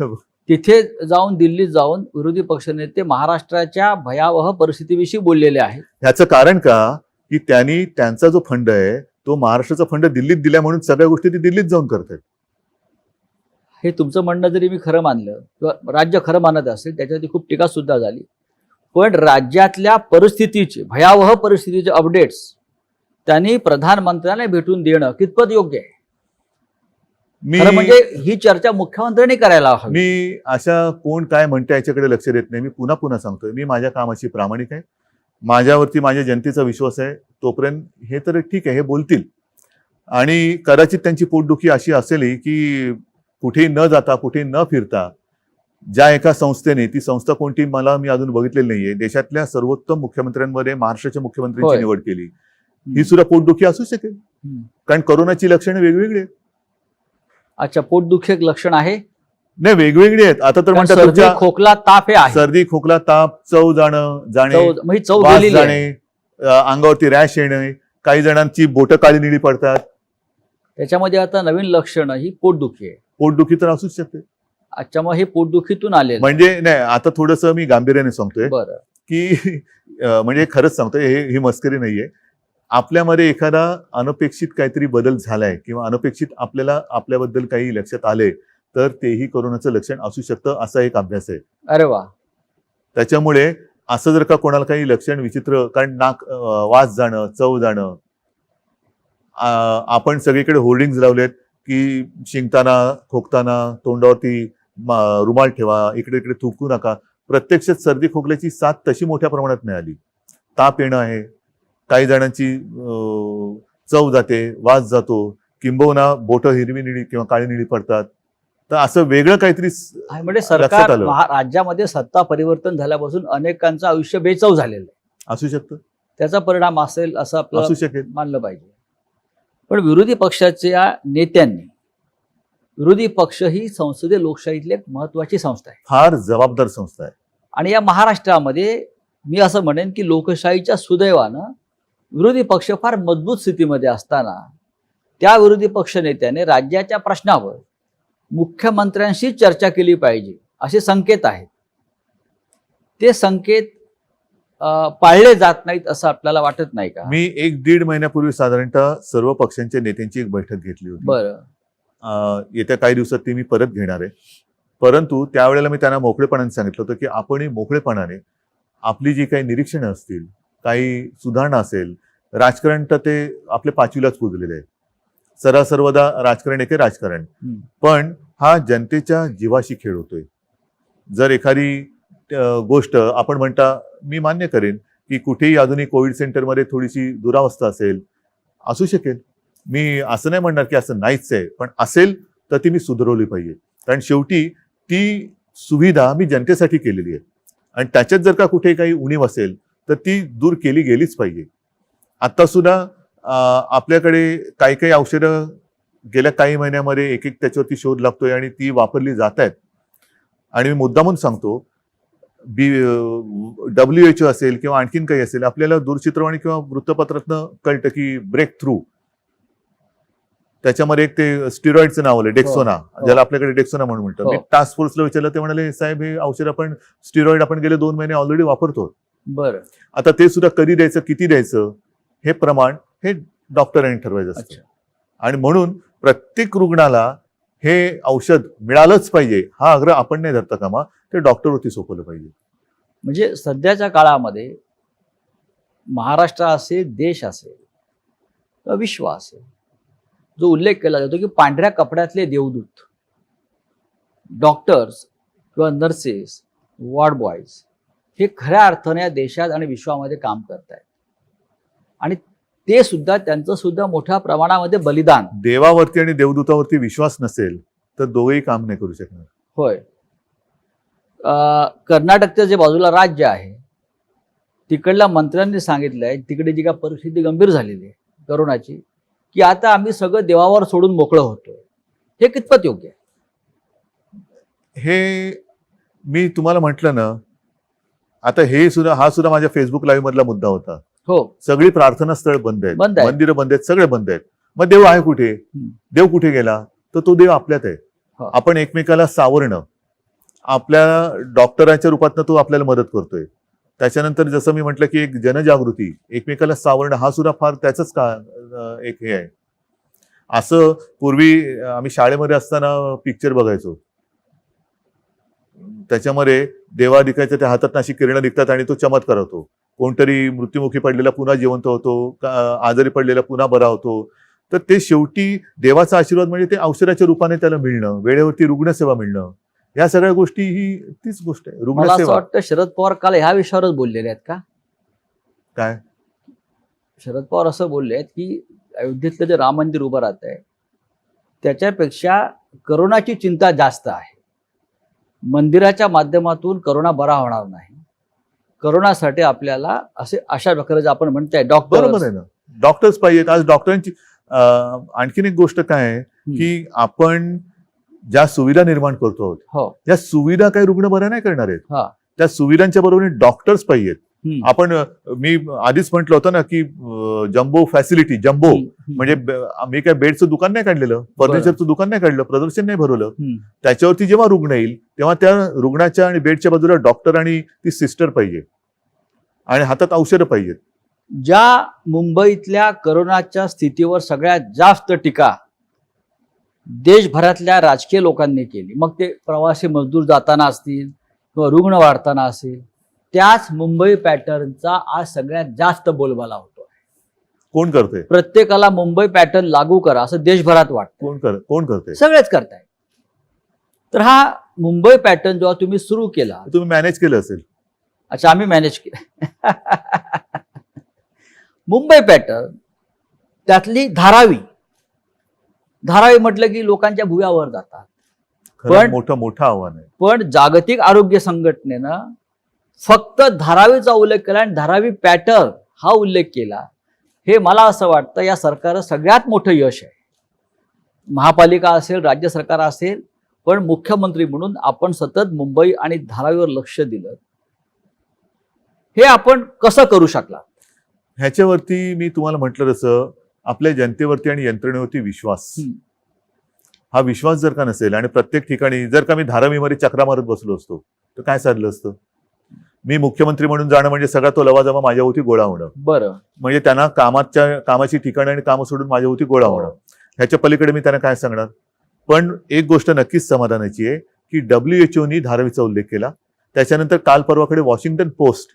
तिथे जाऊन दिल्लीत जाऊन विरोधी पक्षनेते महाराष्ट्राच्या भयावह परिस्थितीविषयी बोललेले आहेत. ह्याचं कारण का की त्यांनी त्यांचा जो फंड आहे तो महाराष्ट्राचा फंड दिल्लीत दिला म्हणून सगळ्या गोष्टी ते दिल्लीत जाऊन करतात. हे तुमचं म्हणणं जरी मी खरं मानलं किंवा राज्य खरं मानत असेल त्याच्यावरती खूप टीका सुद्धा झाली, पण राज्यातल्या परिस्थितीचे भयावह परिस्थितीचे अपडेट्स त्यांनी प्रधानमंत्र्यांना भेटून देणं कितपत योग्य आहे? खरं म्हणजे ही चर्चा मुख्यमंत्र्यांनी करायला हवी. मी अशा कोण काय म्हणते याच्याकडे लक्ष देत नाही. मी पुन्हा सांगतोय, मी माझ्या कामाची प्रामाणिक आहे. माझ्यावरती माझ्या जनतेचा विश्वास आहे. तोपर्यंत हे तर ठीक आहे, हे बोलतील. आणि कदाचित त्यांची पोटदुखी अशी असेल की कुठेही न जाता कुठेही न फिरता ज्या एका संस्थेने, ती संस्था कोणती मी अजून बघितलेली नाहीये, देशातल्या सर्वोत्तम मुख्यमंत्र्यांमध्ये महाराष्ट्राच्या मुख्यमंत्र्यांची होय. निवड केली, ही सुद्धा पोटदुखी असू शकेल. कारण कोरोनाची लक्षणे वेगवेगळी आहेत. अच्छा, पोटदुखी एक लक्षण आहे? नाही, वेगवेगळी आहेत. आता तर कारण म्हणतात सर्दी, तुमच्या खोकला, ताप हे आहे. सर्दी, खोकला, ताप, चव जाणे, म्हणजे चव वास गेलेली आहे. जाणे, अंगावरती रॅश येणे, काही जणांची बोटं काळी निळी पडतात. त्याच्यामध्ये आता नवीन लक्षण ही पोटदुखी आहे. पोटदुखी तर असूच शकते. अच्छा, मग हे पोटदुखीतून आले म्हणजे नाही, आता थोडंसं मी गांभीर्याने सांगतोय बरं. की म्हणजे खरंच सांगतोय, ही मस्करी नाहीये. आपल्यामध्ये एखादा अनपेक्षित काहीतरी बदल झालाय किंवा अनपेक्षित आपल्याला आपल्याबद्दल काही लक्षात आले तर तेही कोरोनाचं लक्षण असू शकतं, असा एक अभ्यास आहे. अरे वा. त्याच्यामुळे असं जर का कोणाला काही लक्षण विचित्र, कारण नाक वास जाणं, चव जाणं, आपण सगळीकडे होर्डिंग्स लावलेत की शिंकताना, खोकताना तोंडावरती रुमाल ठेवा, इकडे इकडे थुंकू नका. प्रत्यक्षात सर्दी खोकल्याची साथ तशी मोठ्या प्रमाणात नाही आली. ताप येणं आहे, काही जणांची चव जाते, वास जातो, किंबहुना बोटं हिरवी निळी किंवा काळी निळी पडतात. तर असं वेगळं काहीतरी म्हणजे लक्षात सरकार आलं. राज्यामध्ये सत्ता परिवर्तन झाल्यापासून अनेकांचं आयुष्य बेचव झालेलं आहे. असू शकतं, त्याचा परिणाम असेल असं असू आपलं शकेल. मानलं पाहिजे. पण विरोधी पक्षाच्या नेत्यांनी, विरोधी पक्ष ही संसदीय लोकशाहीतली एक महत्वाची संस्था आहे, फार जबाबदार संस्था आहे. आणि या महाराष्ट्रामध्ये मी असं म्हणेन की लोकशाहीच्या सुदैवानं विरोधी पक्ष फार मजबूत स्थितीमध्ये असताना त्या विरोधी पक्ष नेत्याने राज्याच्या प्रश्नावर मुख्यमंत्र्यांशी चर्चा केली पाहिजे असे संकेत आहेत. ते संकेत पाळले जात नाहीत असं आपल्याला वाटत नाही का? मी 1-1.5 महिन्यापूर्वी साधारणतः सर्व पक्षांच्या नेत्यांची एक बैठक घेतली होती. बरं. येत्या काही दिवसात ती मी परत घेणार आहे. परंतु त्यावेळेला मी त्यांना मोकळेपणाने सांगितलं होतं की आपणही मोकळेपणाने आपली जी काही निरीक्षणं असतील, काही सुधारणा असेल, राजकारण तर ते आपल्या 5वीलाच पुजलेले आहे. सर्वदा राजकारण एके राजकारण, पण हा जनतेच्या जीवाशी खेळ होतोय. जर एखादी गोष्ट आपण म्हणता, मी मान्य करेन की कुठेही अजूनही कोविड सेंटरमध्ये थोडीशी दुरावस्था असेल, असू शकेल. मी असं नाही म्हणणार की असं नाहीच आहे, पण असेल तर ती मी सुधारवली पाहिजे. कारण शेवटी ती सुविधा मी जनतेसाठी केलेली आहे आणि त्याच्यात जर का कुठे काही उणीव असेल तर ती दूर केली गेलीच पाहिजे. आता सुद्धा आपल्याकडे काही काही औषधं गेल्या काही महिन्यामध्ये एक त्याच्यावरती शोध लागतोय आणि ती वापरली जात आहेत. आणि मी मुद्दामून सांगतो, WHO असेल किंवा आणखीन काही असेल, आपल्याला दूरचित्रवाणी किंवा वृत्तपत्रातनं कळतं की ब्रेक थ्रू, त्याच्यामध्ये एक ते स्टिरॉइडचं नाव आलं, डेक्सोना, ज्याला आपल्याकडे डेक्सोना म्हणून म्हणतात. मी टास्क फोर्सला विचारलं, ते म्हणाले साहेब हे औषध आपण स्टिरॉइड आपण गेले 2 महिने ऑलरेडी वापरतो. बरं. आता ते सुद्धा कधी द्यायचं, किती द्यायचं, हे प्रमाण हे डॉक्टरांनी ठरवायचं असतं. आणि म्हणून प्रत्येक रुग्णाला हे औषध मिळालंच पाहिजे हा आग्रह आपण नाही धरता कामा, ते डॉक्टरवरती सोपवलं पाहिजे. म्हणजे सध्याच्या काळामध्ये महाराष्ट्र असेल, देश असेल किंवा विश्व असेल, जो उल्लेख केला जातो की पांढऱ्या कपड्यातले देवदूत डॉक्टर्स किंवा नर्सेस, वॉर्ड बॉयज हे खऱ्या अर्थाने या देशात आणि विश्वामध्ये काम करत आहेत. आणि ते सुद्धा, त्यांचं सुद्धा मोठ्या प्रमाणामध्ये बलिदान. देवावरती आणि देवदूतावरती विश्वास नसेल तर दोघेही काम नाही करू शकणार. होय. कर्नाटकचं जे बाजूला राज्य आहे तिकडल्या मंत्र्यांनी सांगितलं आहे, तिकडे जी काय परिस्थिती गंभीर झालेली आहे करोनाची, की आता आम्ही सगळं देवावर सोडून मोकळं होतोय. हे कितपत योग्य आहे? हे मी तुम्हाला म्हटलं ना, आता हा सुद्धा माझ्या फेसबुक लाईव्ह मधला मुद्दा होता. हो, सगळी प्रार्थना स्थळ बंद आहेत, बंद आहेत. मंदिरं बंद आहेत, सगळे बंद आहेत. मग देव आहे कुठे? देव कुठे गेला? तर तो देव आपल्यात आहे. हो. आपण एकमेकाला सावरणं, आपल्या डॉक्टरांच्या रूपातनं तो आपल्याला मदत करतोय. त्याच्यानंतर जसं मी म्हटलं की एक जनजागृती, एकमेकाला सावरणं, हा सुद्धा फार त्याचंच एक हे आहे. असं पूर्वी आम्ही शाळेमध्ये असताना पिक्चर बघायचो, त्याच्यामध्ये देवा दिखायचं, त्या हातात अशी किरणं निघतात आणि तो चमत्कार होतो. कोणतरी मृत्युमुखी पडलेला पुन्हा जिवंत होतो, आजारी पडलेला पुन्हा बरा होतो. तर ते शेवटी देवाचा आशीर्वाद म्हणजे ते औषधाच्या रूपाने त्याला मिळणं, वेळेवरती रुग्णसेवा मिळणं, या सगळ्या गोष्टी ही तीच गोष्ट आहे. मला असं रुग्णसेवा. वाटतं शरद पवार काल ह्या विषयावरच बोललेले आहेत का? काय? शरद पवार असं बोलले आहेत की अयोध्येतलं जे राम मंदिर उभं राहत आहे त्याच्यापेक्षा करोनाची चिंता जास्त आहे. मंदिराच्या माध्यमातून करोना बरा होणार नाही. करोनासाठी आपल्याला अशा प्रकारे आपण म्हणताय डॉक्टर. बरोबर आहे ना, डॉक्टर्स पाहिजेत. आज डॉक्टरांची आणखीन एक गोष्ट काय आहे की आपण ज्या सुविधा निर्माण करतो आहोत, हो, त्या सुविधा काही रुग्ण बऱ्या नाही करणार आहेत. हा. त्या सुविधांच्या बरोबर डॉक्टर्स पाहिजेत. आपण मी आधीच म्हटलं होतं ना की जम्बो फॅसिलिटी, जम्बो म्हणजे मी काय बेडचं दुकान नाही काढलेलं, फर्निचरचं दुकान नाही काढलं, प्रदर्शन नाही भरवलं. त्याच्यावरती जेव्हा रुग्ण येईल तेव्हा त्या रुग्णाच्या आणि बेडच्या बाजूला डॉक्टर आणि ती सिस्टर पाहिजे आणि हातात औषधं पाहिजेत. ज्या मुंबईतल्या करोनाच्या स्थितीवर सगळ्यात जास्त टीका देशभरातल्या राजकीय लोकांनी केली, मग ते प्रवासी मजदूर जाताना असतील किंवा रुग्ण वाढताना असेल, त्याच मुंबई पॅटर्नचा आज सगळ्यात जास्त बोलबाला होतो. कोण करते? प्रत्येकाला मुंबई पॅटर्न लागू करा असं देशभरात वाटतं. कोण करते? सगळेच करताय. तर हा मुंबई पॅटर्न जेव्हा तुम्ही सुरू केला, तुम्ही मॅनेज केलं असेल. अच्छा, आम्ही मॅनेज केलं. मुंबई पॅटर्न त्यातली धारावी म्हटलं की लोकांच्या भुव्यावर जातात. खरं मोठं आव्हान आहे. पण जागतिक आरोग्य संघटनेनं फक्त धारावीचा उल्लेख केला आणि धारावी पॅटर्न हा उल्लेख केला. हे मला असं वाटतं या सरकारचं सगळ्यात मोठं यश आहे. महापालिका असेल, राज्य सरकार असेल, पण मुख्यमंत्री म्हणून आपण सतत मुंबई आणि धारावीवर लक्ष दिलं. हे आपण कसं करू शकला? ह्याच्यावरती मी तुम्हाला म्हटलं तसं आपल्या जनतेवरती आणि यंत्रणेवरती विश्वास. हा विश्वास जर का नसेल आणि प्रत्येक ठिकाणी जर का मी धारावीमध्ये चक्रा मारत बसलो असतो तर काय साधलं असतं? मी मुख्यमंत्री म्हणून जाणं म्हणजे सगळा तो लवाजमा माझ्याभोवती गोळा होणं. बरं, म्हणजे त्यांना कामाची ठिकाणं आणि कामं सोडून माझ्याभोवती गोळा होणं. ह्याच्या पलीकडे मी त्यांना काय सांगणार? पण एक गोष्ट नक्कीच समाधानाची आहे की WHO धारावीचा उल्लेख केला. त्याच्यानंतर काल परवाकडे वॉशिंग्टन पोस्ट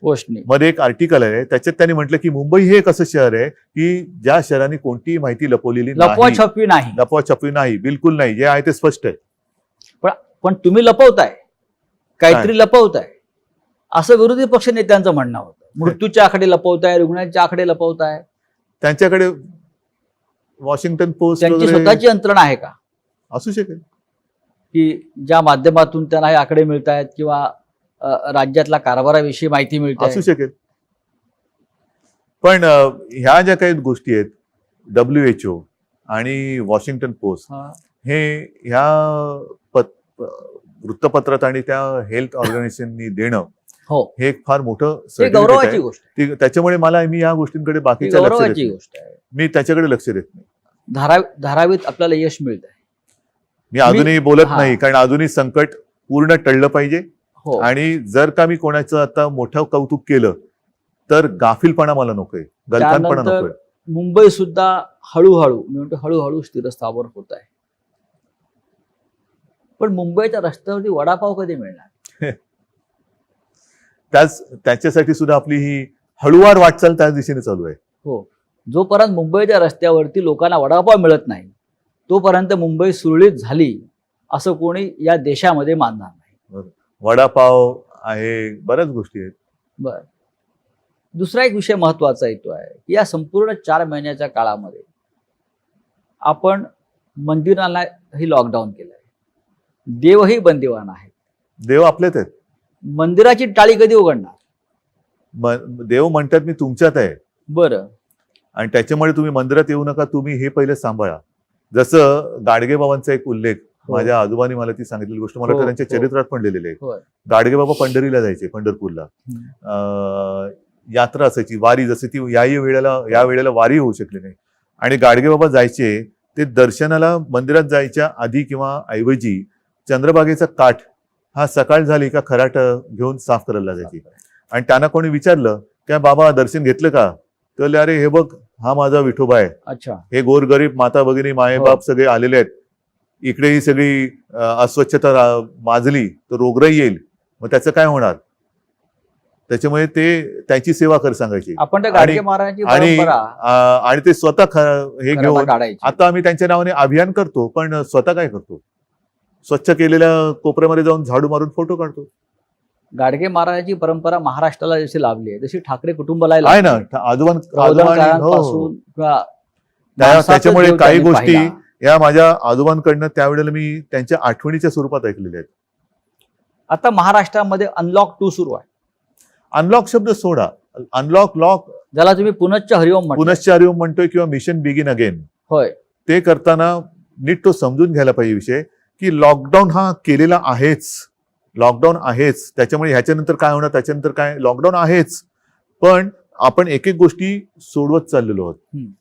मध्ये एक आर्टिकल आहे, त्याच्यात त्यांनी म्हटलं की मुंबई हे एक असं शहर आहे की ज्या शहराने कोणतीही माहिती लपवलेली नाही, लपवाछपवी नाही, बिलकुल नाही, जे आहे ते स्पष्ट आहे. पण तुम्ही लपवताय, काहीतरी लपवताय असं विरोधी पक्ष नेत्यांचं म्हणणं होतं. मृत्यूच्या आकडे लपवताय, रुग्णांच्या आकडे लपवताय. त्यांच्याकडे वॉशिंग्टन पोस्ट त्यांची स्वतःची यंत्रणा आहे का? असू शकेल की ज्या माध्यमातून त्यांना हे आकडे मिळत आहेत किंवा राज्यातल्या कारभाराविषयी माहिती मिळते. असू शकेल. पण ह्या ज्या काही गोष्टी आहेत, WHO आणि वॉशिंग्टन पोस्ट हे ह्या वृत्तपत्रात आणि त्या हेल्थ ऑर्गनायझेशननी देणं, हो, हे एक फार मोठं गौरवाची गोष्ट आहे. त्याच्यामुळे मी या गोष्टींकडे बाकीच्या गौरवाची गोष्ट आहे. मी त्याच्याकडे लक्ष देत नाही. धारावीत आपल्याला यश मिळत आहे. मी अजूनही बोलत नाही, कारण अजूनही संकट पूर्ण टळलं पाहिजे. हो. आणि जर का मी कोणाचं आता मोठं कौतुक केलं तर गाफीलपणा मला नकोय, गलथानपणा नकोय. मुंबई सुद्धा हळूहळू स्थिरस्थावर होत आहे. पण मुंबईच्या रस्त्यावरती वडापाव कधी मिळणार? त्याच्यासाठी सुद्धा आपली ही हळूवार वाटचाल त्याच दिशेने चालू आहे. हो, जोपर्यंत मुंबईच्या रस्त्यावरती लोकांना वडापाव मिळत नाही तोपर्यंत मुंबई सुरळीत झाली असं कोणी या देशामध्ये मानणार नाही. वडापाव आहे, बऱ्याच गोष्टी आहेत. बर, दुसरा एक विषय महत्वाचा येतो आहे की या संपूर्ण 4 महिन्याच्या काळामध्ये आपण मंदिरांनाही लॉकडाऊन केलंय, देवही बंदिवान आहेत. देव आपलेच आहेत. मंदिराची टाळी कधी उघडणार? देव म्हणतात मी तुमच्यात आहे, बरं. आणि त्याच्यामुळे तुम्ही मंदिरात येऊ नका, तुम्ही हे पहिले सांभाळा. जसं गाडगेबाबांचा एक उल्लेख, माझ्या आजोबांनी मला ती सांगितलेली गोष्ट, मला हो, तर त्यांच्या हो. चरित्रात पण लिहिलेली आहे. होय. गाडगेबाबा पंढरीला जायचे, पंढरपूरला. यात्रा असायची, वारी, जशी ती या वेळेला वारी होऊ शकली नाही, आणि गाडगेबाबा जायचे ते दर्शनाला मंदिरात जायच्या आधी किंवा ऐवजी चंद्रभागेचा काठ हा सकाळ झाली का खराट घेऊन साफ करायला लागायची. आणि त्यांना कोणी विचारलं काय बाबा दर्शन घेतलं का, तर अरे हे बघ हा माझा विठोबा आहे, अच्छा. हे गोरगरीब माता भगिनी मायेबाप सगळे आलेले आहेत, इकडे ही सगळी अस्वच्छता माजली तर रोगराई येईल, मग त्याचं काय होणार, त्याच्यामुळे ते त्याची सेवा कर सांगायची. आपण त्या गाडगे महाराजांची आणि परंपरा आणि ते स्वतः हे घराला घेऊन काढायची. आता आम्ही त्यांच्या नावाने अभियान करतो, पण स्वतः काय करतो, स्वच्छ केलेल्या कोपऱ्यामध्ये जाऊन झाडू मारून फोटो काढतो. गाडगे महाराजांची परंपरा महाराष्ट्राला जशी लाभली आहे तशी ठाकरे कुटुंबाला आहे ना, प्रबोधनकारांपासून किंवा त्याच्यामुळे माणसाचा काही देव गोष्टी त्यांनी पाहिला. या माझ्या आजोबांकडनं त्यावेळेला मी त्यांच्या आठवणीच्या स्वरूपात ऐकलेल्या आहेत. आता महाराष्ट्रामध्ये अनलॉक 2 सुरू आहे. अनलॉक शब्द सोडा, अनलॉक लॉक ज्याला तुम्ही पुनश्च हरिओम म्हणता. पुनश्च हरिओम म्हणतोय किंवा मिशन बिगिन अगेन, होय. ते करताना नीट तो समजून घ्यायला पाहिजे विषय की लॉकडाऊन हा केलेला आहेच, लॉकडाऊन आहेच, त्याच्यामुळे ह्याच्यानंतर काय होणार, त्याच्यानंतर काय, लॉकडाऊन आहेच, पण आपण एक एक गोष्टी सोडवत चाललेलो आहोत,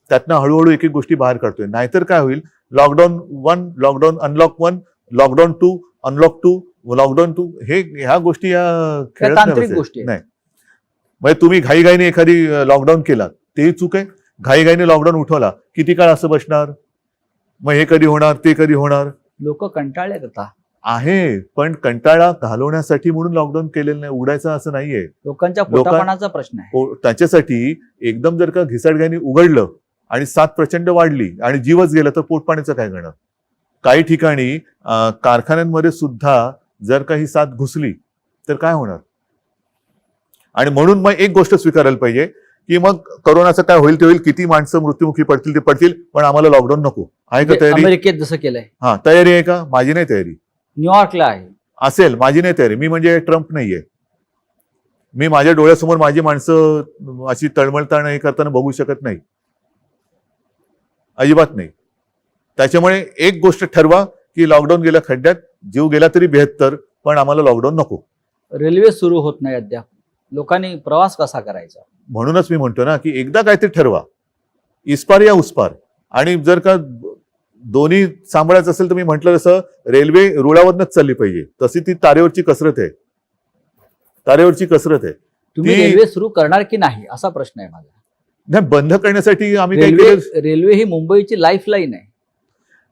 त्यातनं हळूहळू एक एक गोष्टी बाहेर काढतोय. नाहीतर काय होईल, lockdown 1, lockdown unlock 1, lockdown 2, unlock 2, lockdown 2, ह्या गोष्टी या खेळत तांत्रिक गोष्टी नाही. म्हणजे तुम्ही घाईघाईने एखादी लॉकडाऊन केला तेही चूक आहे, घाईघाईने लॉकडाऊन उठवला किती काळ असं बसणार, मग हे कधी होणार ते कधी होणार. लोक कंटाळले आता आहे, पण कंटाळा घालवण्यासाठी म्हणून लॉकडाऊन केलेलं नाही, उघडायचं असं नाहीये. लोकांच्या पोटापाण्याचा प्रश्न आहे. त्याच्यासाठी एकदम जर का घिसाडघाईने उघडलं आणि साथ प्रचंड वाढली आणि जीवच गेला तर पोटपाण्याचं काय करणार. काही ठिकाणी कारखान्यांमध्ये सुद्धा जर का ही साथ घुसली तर काय होणार. आणि म्हणून मग एक गोष्ट स्वीकारायला पाहिजे की मग करोनाचं काय होईल ते होईल, किती माणसं मृत्युमुखी पडतील ते पडतील, पण आम्हाला लॉकडाऊन नको. आहे का तयारी? अमेरिकेत जसं केलंय. हा, तयारी आहे का? माझी नाही तयारी. न्यूयॉर्कला आहे. असेल, माझी नाही तयारी. मी म्हणजे ट्रम्प नाहीये. मी माझ्या डोळ्यासमोर माझी माणसं अशी तळमळताना हे करताना बघू शकत नाही, अजिबात नाही. त्याच्यामुळे एक गोष्ट ठरवा की लॉकडाऊन गेल्या खड्ड्यात, जीव गेला तरी 72, पण आम्हाला लॉकडाऊन नको. रेल्वे सुरू होत नाही अद्याप, लोकांनी प्रवास कसा करायचा. म्हणूनच मी म्हणतो ना की एकदा काहीतरी ठरवा, इस्पार या उसपार. आणि जर का दोन्ही सांभाळायचं असेल तर मी म्हटलं तसं रेल्वे रुळावरनच चालली पाहिजे, तशी ती तारेवरची कसरत आहे, तारेवरची कसरत आहे. तुम्ही रेल्वे सुरू करणार की नाही असा प्रश्न आहे माझा. नाही, बंद करण्यासाठी आम्ही काय केलं, रेल्वे ही मुंबईची लाईफलाईन आहे.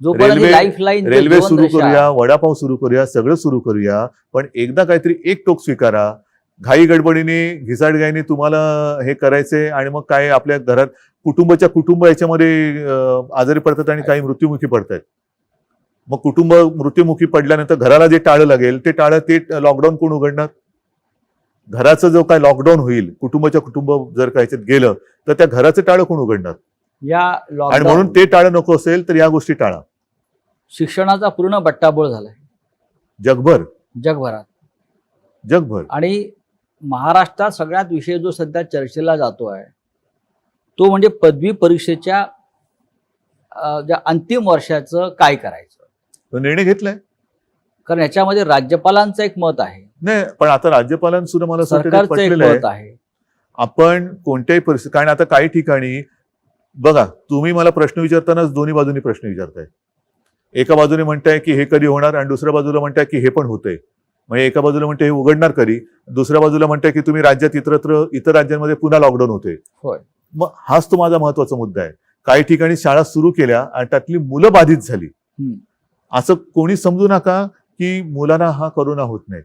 जोपर्यंत लाईफलाईन, रेल्वे सुरू करूया, वडापाव सुरू करूया, सगळं सुरू करूया, पण एकदा काहीतरी एक टोक स्वीकारा. घाई गडबडीने घिसाडघाईने तुम्हाला हे करायचंय आणि मग काय आपल्या घरात कुटुंब याच्यामध्ये आजारी पडतात आणि काही मृत्युमुखी पडतात. मग कुटुंब मृत्युमुखी पडल्यानंतर घराला जे टाळं लागेल ते लॉकडाऊन कोण उघडणार. घराचं जो काय लॉकडाऊन होईल, कुटुंब जर का याच्यात गेलं तर त्या घराचं टाळं कोण उघडणार. आणि म्हणून ते टाळं नको असेल तर या गोष्टी टाळा. शिक्षणाचा पूर्ण बट्टाबोळ झालाय जगभरात. आणि महाराष्ट्रात सगळ्यात विषय जो सध्या चर्चेला जातो आहे तो म्हणजे पदवी परीक्षेच्या ज्या अंतिम वर्षाचं काय करायचं. तो निर्णय घेतलाय, कारण याच्यामध्ये राज्यपालांचं एक मत आहे. नाही, पण आता राज्यपालांसुद्धा मला सरकारचं एक मत आहे. आपण कोणत्याही परिस्थिती, कारण आता काही ठिकाणी बघा, तुम्ही मला प्रश्न विचारतानाच दोन्ही बाजूनी प्रश्न विचारताय. एका बाजूने म्हणताय की हे कधी होणार आणि दुसऱ्या बाजूला म्हणताय की हे पण होतंय. म्हणजे एका बाजूला म्हणताय हे उघडणार कधी, दुसऱ्या बाजूला म्हणताय की तुम्ही राज्यात इतर राज्यांमध्ये पुन्हा लॉकडाऊन होते. मग हाच तो माझा महत्वाचा मुद्दा आहे. काही ठिकाणी शाळा सुरू केल्या आणि त्यातली मुलं बाधित झाली. असं कोणी समजू नका की मुलांना हा करोना होत नाही.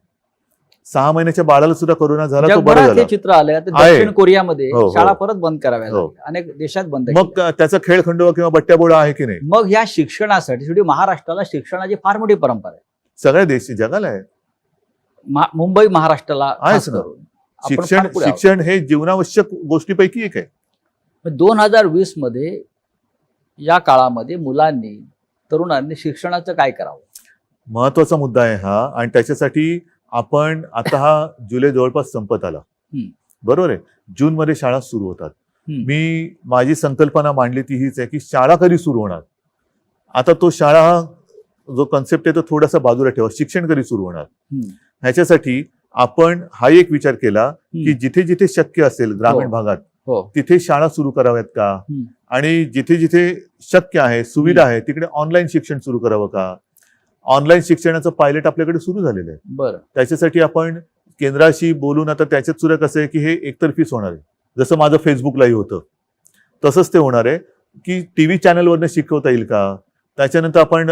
6 महिन्याच्या बाळाला सुद्धा करोना झाला, तो बरं झालं. चित्र आलंय दक्षिण कोरियामध्ये शाळा परत बंद कराव्या लागल्या, अनेक देशात बंद. मग त्याचा खेळखंडोबा किंवा बट्ट्याबोळा आहे की नाही. मग या शिक्षणासाठी शेवटी महाराष्ट्राला शिक्षणाची फार मोठी परंपरा आहे. सगळ्या देश जगाला आहे, मुंबई महाराष्ट्राला आहेच ना. शिक्षण हे जीवनावश्यक गोष्टीपैकी एक आहे. 2020 मध्ये या काळामध्ये मुलांनी, तरुणांनी शिक्षणाचं काय करावं, महत्वाचा मुद्दा आहे हा. आणि त्याच्यासाठी आपण आता हा जुलै जवळपास संपत आला. बरोबर आहे. जूनमध्ये शाळा सुरू होतात. मी माझी संकल्पना मांडली ती हीच आहे की शाळा कधी सुरू होणार. आता तो शाळा हा जो कन्सेप्ट आहे तो थोडासा बाजूला ठेवा. शिक्षण कधी सुरू होणार. ह्याच्यासाठी आपण हा एक विचार केला की जिथे जिथे शक्य असेल ग्रामीण भागात तिथे शाळा सुरू कराव्यात का, आणि जिथे जिथे शक्य आहे सुविधा आहे तिकडे ऑनलाईन शिक्षण सुरू करावं का. ऑनलाईन शिक्षणाचं पायलट आपल्याकडे सुरू झालेलं आहे. बरं. त्याच्यासाठी आपण केंद्राशी बोलून आता त्याच्यात सुद्धा कसं आहे की हे एकतर्फीच होणार आहे. जसं माझं फेसबुक लाईव्ह होतं तसंच ते होणार आहे की टीव्ही चॅनलवरनं शिकवता येईल का. त्याच्यानंतर आपण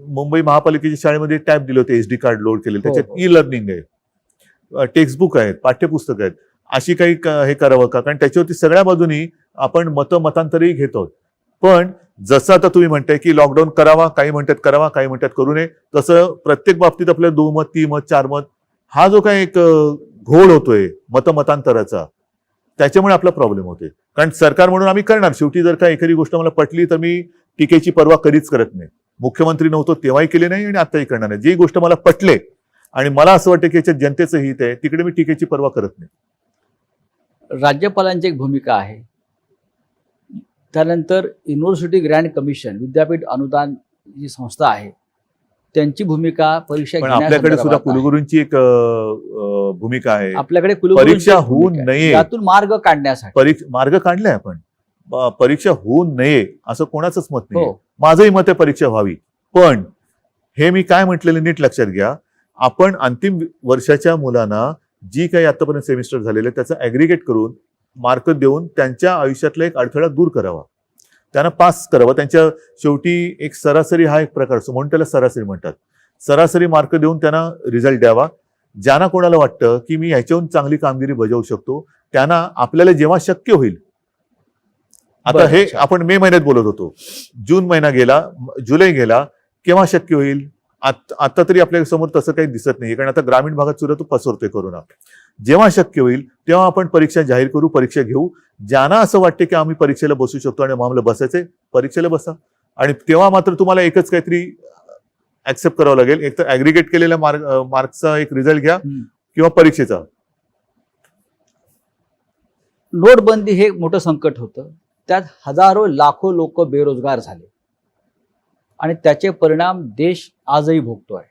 मुंबई महापालिकेच्या शाळेमध्ये टॅब दिले होते, SD कार्ड लोड केले, त्याच्यात ई लर्निंग आहे, टेक्स्टबुक आहेत, पाठ्यपुस्तक आहेत, अशी काही हे करावं का. कारण त्याच्यावरती सगळ्या बाजूनी आपण मतांतरही घेत आहोत. पण जसं आता तुम्ही म्हणताय की लॉकडाऊन करावा, काही म्हणतात करावा, काही म्हणतात करू नये, तसं प्रत्येक बाबतीत आपल्याला 2 मत 3 मत 4 मत हा जो काही एक घोळ होतोय मतांतराचा, त्याच्यामुळे आपला प्रॉब्लेम होतोय. कारण सरकार म्हणून आम्ही करणार. शेवटी जर का एखादी गोष्ट मला पटली तर मी टीकेची पर्वा कधीच करत नाही. मुख्यमंत्री नव्हतो तेव्हाही केले नाही आणि आताही करणार नाही. जी गोष्ट मला पटले आणि मला असं वाटतं की याच्यात जनतेचं हित आहे तिकडे मी टीकेची पर्वा करत नाही. राज्यपालांची एक भूमिका आहे. त्यानंतर युनिव्हर्सिटी ग्रँट कमिशन, विद्यापीठ अनुदान जी संस्था आहे त्यांची भूमिका परीक्षा पण आपल्याकडे सुद्धा कुलगुरूंची एक भूमिका आहे. आपल्याकडे परीक्षा होऊ नये त्यातून मार्ग काढण्यासाठी मार्ग काढलाय आपण. परीक्षा होऊ नये असं कोणाचंच मत नाही. माझंही मत आहे परीक्षा व्हावी. पण हे मी काय म्हटलेलं नीट लक्षात घ्या. आपण अंतिम वर्षाच्या मुलांना जी काही आतापर्यंत सेमिस्टर झालेले त्याचं ऍग्रिगेट करून मार्क देऊन त्यांच्या आयुष्यातला एक अडथळा दूर करावा, त्यांना पास करावं. त्यांच्या शेवटी एक सरासरी हा एक प्रकार असतो म्हणून त्याला सरासरी म्हणतात. सरासरी मार्क देऊन त्यांना रिझल्ट द्यावा. ज्यांना कोणाला वाटतं की मी ह्याच्याहून चांगली कामगिरी बजावू शकतो त्यांना आपल्याला जेव्हा शक्य होईल. आता हे आपण मे महिन्यात बोलत होतो, जून महिना गेला, जुलै गेला, केव्हा शक्य होईल. आता तरी आपल्या समोर तसं काही दिसत नाही कारण आता ग्रामीण भागात सुद्धा तो पसरतोय कोरोना. जेव्हा शक्य होईल तेव्हा आपण परीक्षा जाहीर करू, परीक्षा घेऊ. ज्यांना असं वाटते की आम्ही परीक्षेला बसू शकतो आणि आम्हाला बसायचंय परीक्षेला बसा. आणि तेव्हा मात्र तुम्हाला एकच काहीतरी ऍक्सेप्ट करावं लागेल. एक तर ऍग्रिगेट केलेल्या मार्क्सचा एक रिझल्ट घ्या किंवा परीक्षेचा. नोटबंदी हे मोठं संकट होतं. त्यात हजारो लाखो लोक बेरोजगार झाले आणि त्याचे परिणाम देश आजही भोगतोय.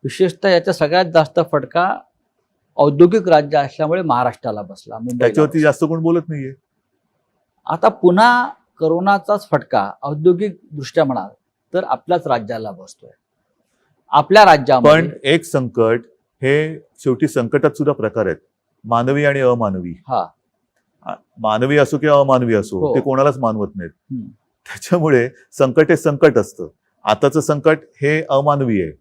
विशेषतः याचा सगळ्यात जास्त फटका औद्योगिक राज्य असल्यामुळे महाराष्ट्राला बसला. त्याच्यावरती जास्त कोण बोलत नाहीये. आता पुन्हा करोनाचाच फटका औद्योगिक दृष्ट्या म्हणाल तर आपल्याच राज्याला बसतोय. आपल्या राज्यामध्ये पण एक संकट हे शेवटी संकटात सुद्धा प्रकार आहेत, मानवी आणि अमानवी. मानवी असो किंवा अमानवी असो ते कोणालाच मानवत नाहीत. त्याच्यामुळे संकट हे संकट असतं. आताचं संकट हे अमानवी आहे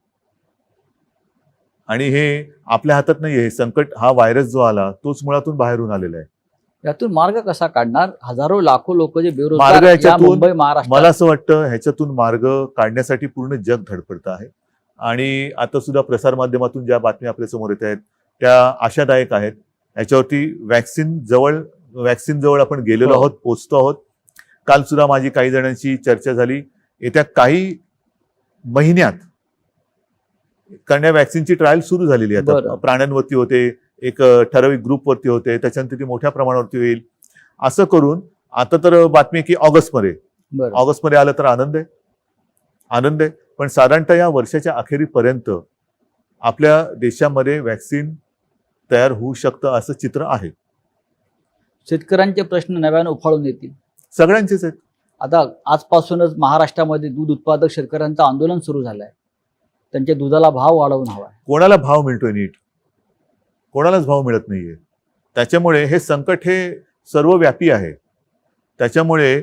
आणि हे आपल्या हातात नाहीये. हे संकट हा व्हायरस जो आला तोच मुळातून बाहेरून आलेला आहे. यातून मार्ग कसा काढणार. हजारो लाखो लोक जे मार्ग बेरोजगार याच्यातून मुंबई महाराष्ट्र, मला असं वाटतं ह्याच्यातून मार्ग काढण्यासाठी पूर्ण जग धडपडतं आहे. आणि आता सुद्धा प्रसारमाध्यमातून ज्या बातम्या आपल्या समोर येत आहेत त्या आशादायक आहेत. याच्यावरती वॅक्सिन जवळ आपण गेलेलो आहोत, पोहोचतो आहोत. काल सुद्धा माझी काही जणांशी चर्चा झाली. येत्या काही महिन्यात कारण या वॅक्सिनची ट्रायल सुरू झालेली आहे. आता प्राण्यांवरती होते, एक ठराविक ग्रुपवरती होते, त्याच्यानंतर ती मोठ्या प्रमाणावरती होईल. असं करून आता तर बातमी आहे की ऑगस्टमध्ये आलं तर आनंद आहे. पण साधारणतः या वर्षाच्या अखेरीपर्यंत आपल्या देशामध्ये वॅक्सिन तयार होऊ शकतं असं चित्र आहे. शेतकऱ्यांचे प्रश्न नव्यानं उफाळून येतील. सगळ्यांचेच आहेत. आता आजपासूनच महाराष्ट्रामध्ये दूध उत्पादक शेतकऱ्यांचं आंदोलन सुरू झालंय. त्यांच्या दुधाला भाव वाढवून हवाय. कोणाला भाव मिळतोय नीट, कोणालाच भाव मिळत नाहीये. त्याच्यामुळे हे संकट हे सर्वव्यापी आहे. त्याच्यामुळे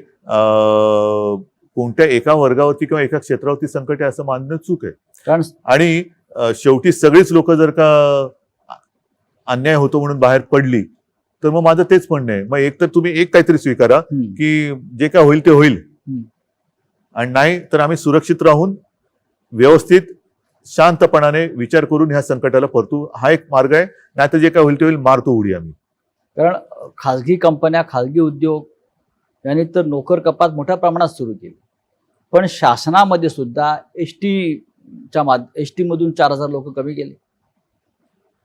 कोणत्या एका वर्गावरती किंवा एका क्षेत्रावरती संकट आहे असं मानणं चूक आहे. कारण आणि शेवटी सगळीच लोक जर का अन्याय होतो म्हणून बाहेर पडली तर मग माझं तेच म्हणणं आहे, मग एक तर तुम्ही एक काहीतरी स्वीकारा की जे काय होईल ते होईल, आणि नाही तर आम्ही सुरक्षित राहून व्यवस्थित शांतपणाने विचार करून ह्या संकटाला परतू. हा एक मार्ग आहे. नाही तर जे काय होईल ते होईल, मारतो उडी आम्ही. कारण खाजगी कंपन्या, खाजगी उद्योग यांनी तर नोकर कपात मोठ्या प्रमाणात सुरू केली. पण शासनामध्ये सुद्धा एसटी मधून 4000 लोक कमी केले.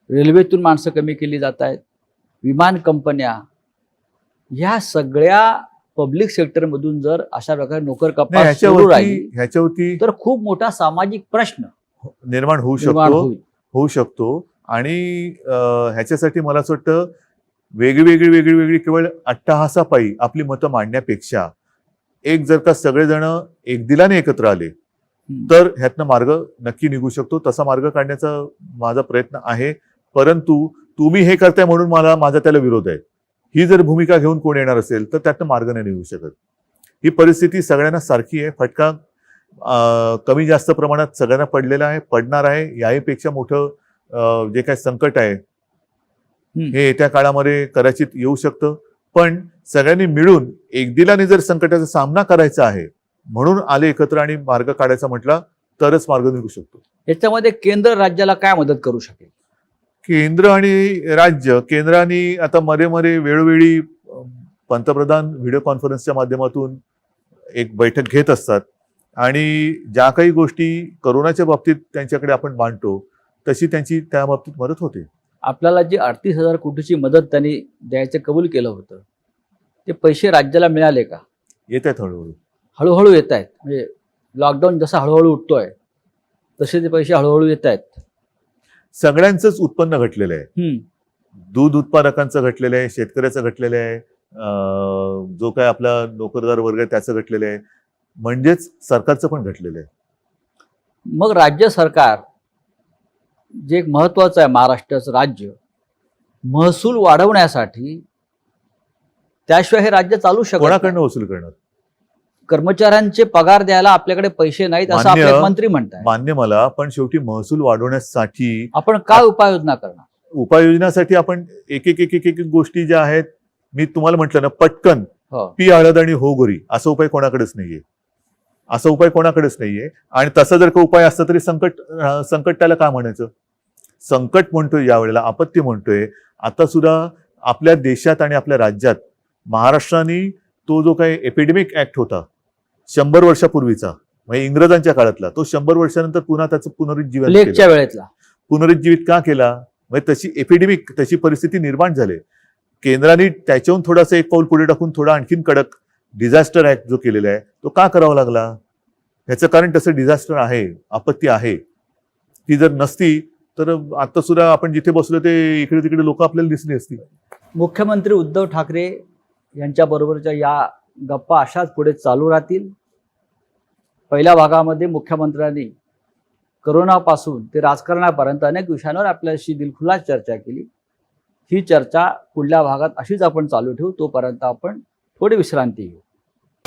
रेल्वेतून माणसं कमी केली जात आहेत, विमान कंपन्या, ह्या सगळ्या पब्लिक सेक्टरमधून जर अशा प्रकारे नोकर नाही, कपात सुरू राहिली ह्याच्यावरती तर खूप मोठा सामाजिक प्रश्न निर्माण होऊ निर्माण शकतो होईल. आणि ह्याच्यासाठी मला असं वाटतं वेगळी केवळ अट्टहासापायी आपली मतं मांडण्यापेक्षा एक जर का सगळेजण एकदिलाने एकत्र आले तर ह्यातनं मार्ग नक्की निघू शकतो. तसा मार्ग काढण्याचा माझा प्रयत्न आहे. परंतु तुम्ही हे करताय म्हणून माझा त्याला विरोध आहे, ही जर भूमिका घेऊन कोण येणार असेल तर त्यातनं मार्ग नाही निघू शकत. ही परिस्थिती सगळ्यांना सारखी आहे. फटका कमी जास्त प्रमाणात सगळ्यांना पडलेला आहे, पडणार आहे. याहीपेक्षा मोठं जे काही संकट आहे हे येत्या काळामध्ये कदाचित येऊ शकतं. पण सगळ्यांनी मिळून एकदिलाने जर संकटाचा सामना करायचा आहे म्हणून आले एकत्र आणि मार्ग काढायचा म्हटला तरच मार्ग निघू शकतो. याच्यामध्ये केंद्र राज्याला काय मदत करू शकेल? केंद्र आणि राज्य, केंद्राने आता मध्ये वेळोवेळी पंतप्रधान व्हिडिओ कॉन्फरन्सच्या माध्यमातून एक बैठक घेत असतात आणि ज्या काही गोष्टी कोरोनाच्या बाबतीत त्यांच्याकडे आपण मांडतो तशी त्यांची त्या बाबतीत मदत होते. आपल्याला जी 38,000 कोटीची मदत त्यांनी द्यायचं कबूल केलं होतं ते पैसे राज्याला मिळाले का? येत आहेत हळूहळू. हळूहळू येत आहेत. म्हणजे लॉकडाऊन जसा हळूहळू उठतोय तसे ते पैसे हळूहळू येत आहेत. सगळ्यांचंच उत्पन्न घटलेलं आहे. दूध उत्पादकांचं घटलेलं आहे, शेतकऱ्याचं घटलेलं आहे, जो काय आपला नोकरदार वर्ग आहे त्याचं घटलेलं आहे, म्हणजेच सरकारचं पण घटलेलं आहे. मग राज्य सरकार जे एक महत्वाचं आहे, महाराष्ट्राचं राज्य महसूल वाढवण्यासाठी, त्याशिवाय हे राज्य चालू शकत नाही. कोणाकडनं वसूल करणार? कर्मचाऱ्यांचे पगार द्यायला आपल्याकडे पैसे नाहीत असं मान्य- आपले मंत्री म्हणतात. मान्य मला, पण शेवटी महसूल वाढवण्यासाठी आपण काय उपाययोजना करणार? उपाययोजनासाठी आपण एक गोष्टी ज्या आहेत, मी तुम्हाला म्हटलं ना, पटकन हो. पी हळद आणि हो गोरी असा उपाय कोणाकडेच नाहीये. असा उपाय कोणाकडेच नाहीये. आणि तसा जर का उपाय असता तरी संकट त्याला काय म्हणायचं? संकट म्हणतोय, यावेळेला आपत्ती म्हणतोय. आता सुद्धा आपल्या देशात आणि आपल्या राज्यात महाराष्ट्राने तो जो काही एपिडेमिक ऍक्ट होता 100 वर्षापूर्वीचा, म्हणजे इंग्रजांच्या काळातला, तो 100 वर्षानंतर पुन्हा त्याचं पुनरुज्जीवन प्लेगच्या वेळेतला पुनरुज्जीवित का केला? म्हणजे तशी एपिडेमिक, तशी परिस्थिती निर्माण झाली. केंद्राने त्याच्याहून थोडासा एक पाऊल पुढे टाकून थोडा आणखीन कडक डिझास्टर ऍक्ट जो केलेला आहे तो का करावा लागला? ह्याचं कारण तसं डिझास्टर आहे, आपत्ती आहे. ती जर नसती तर आता सुद्धा आपण जिथे बसलो ते इकडे तिकडे लोक आपल्याला दिसली असती. मुख्यमंत्री उद्धव ठाकरे यांच्याबरोबरच्या या गप्पा अशाच पुढे चालू राहतील. पहिल्या भागामध्ये मुख्यमंत्र्यांनी करोनापासून ते राजकारणापर्यंत अनेक विषयांवर आपल्याशी दिलखुलास चर्चा केली. ही चर्चा पुढल्या भागात अशीच आपण चालू ठेवू. तोपर्यंत आपण थोडी विश्रांती घेऊ.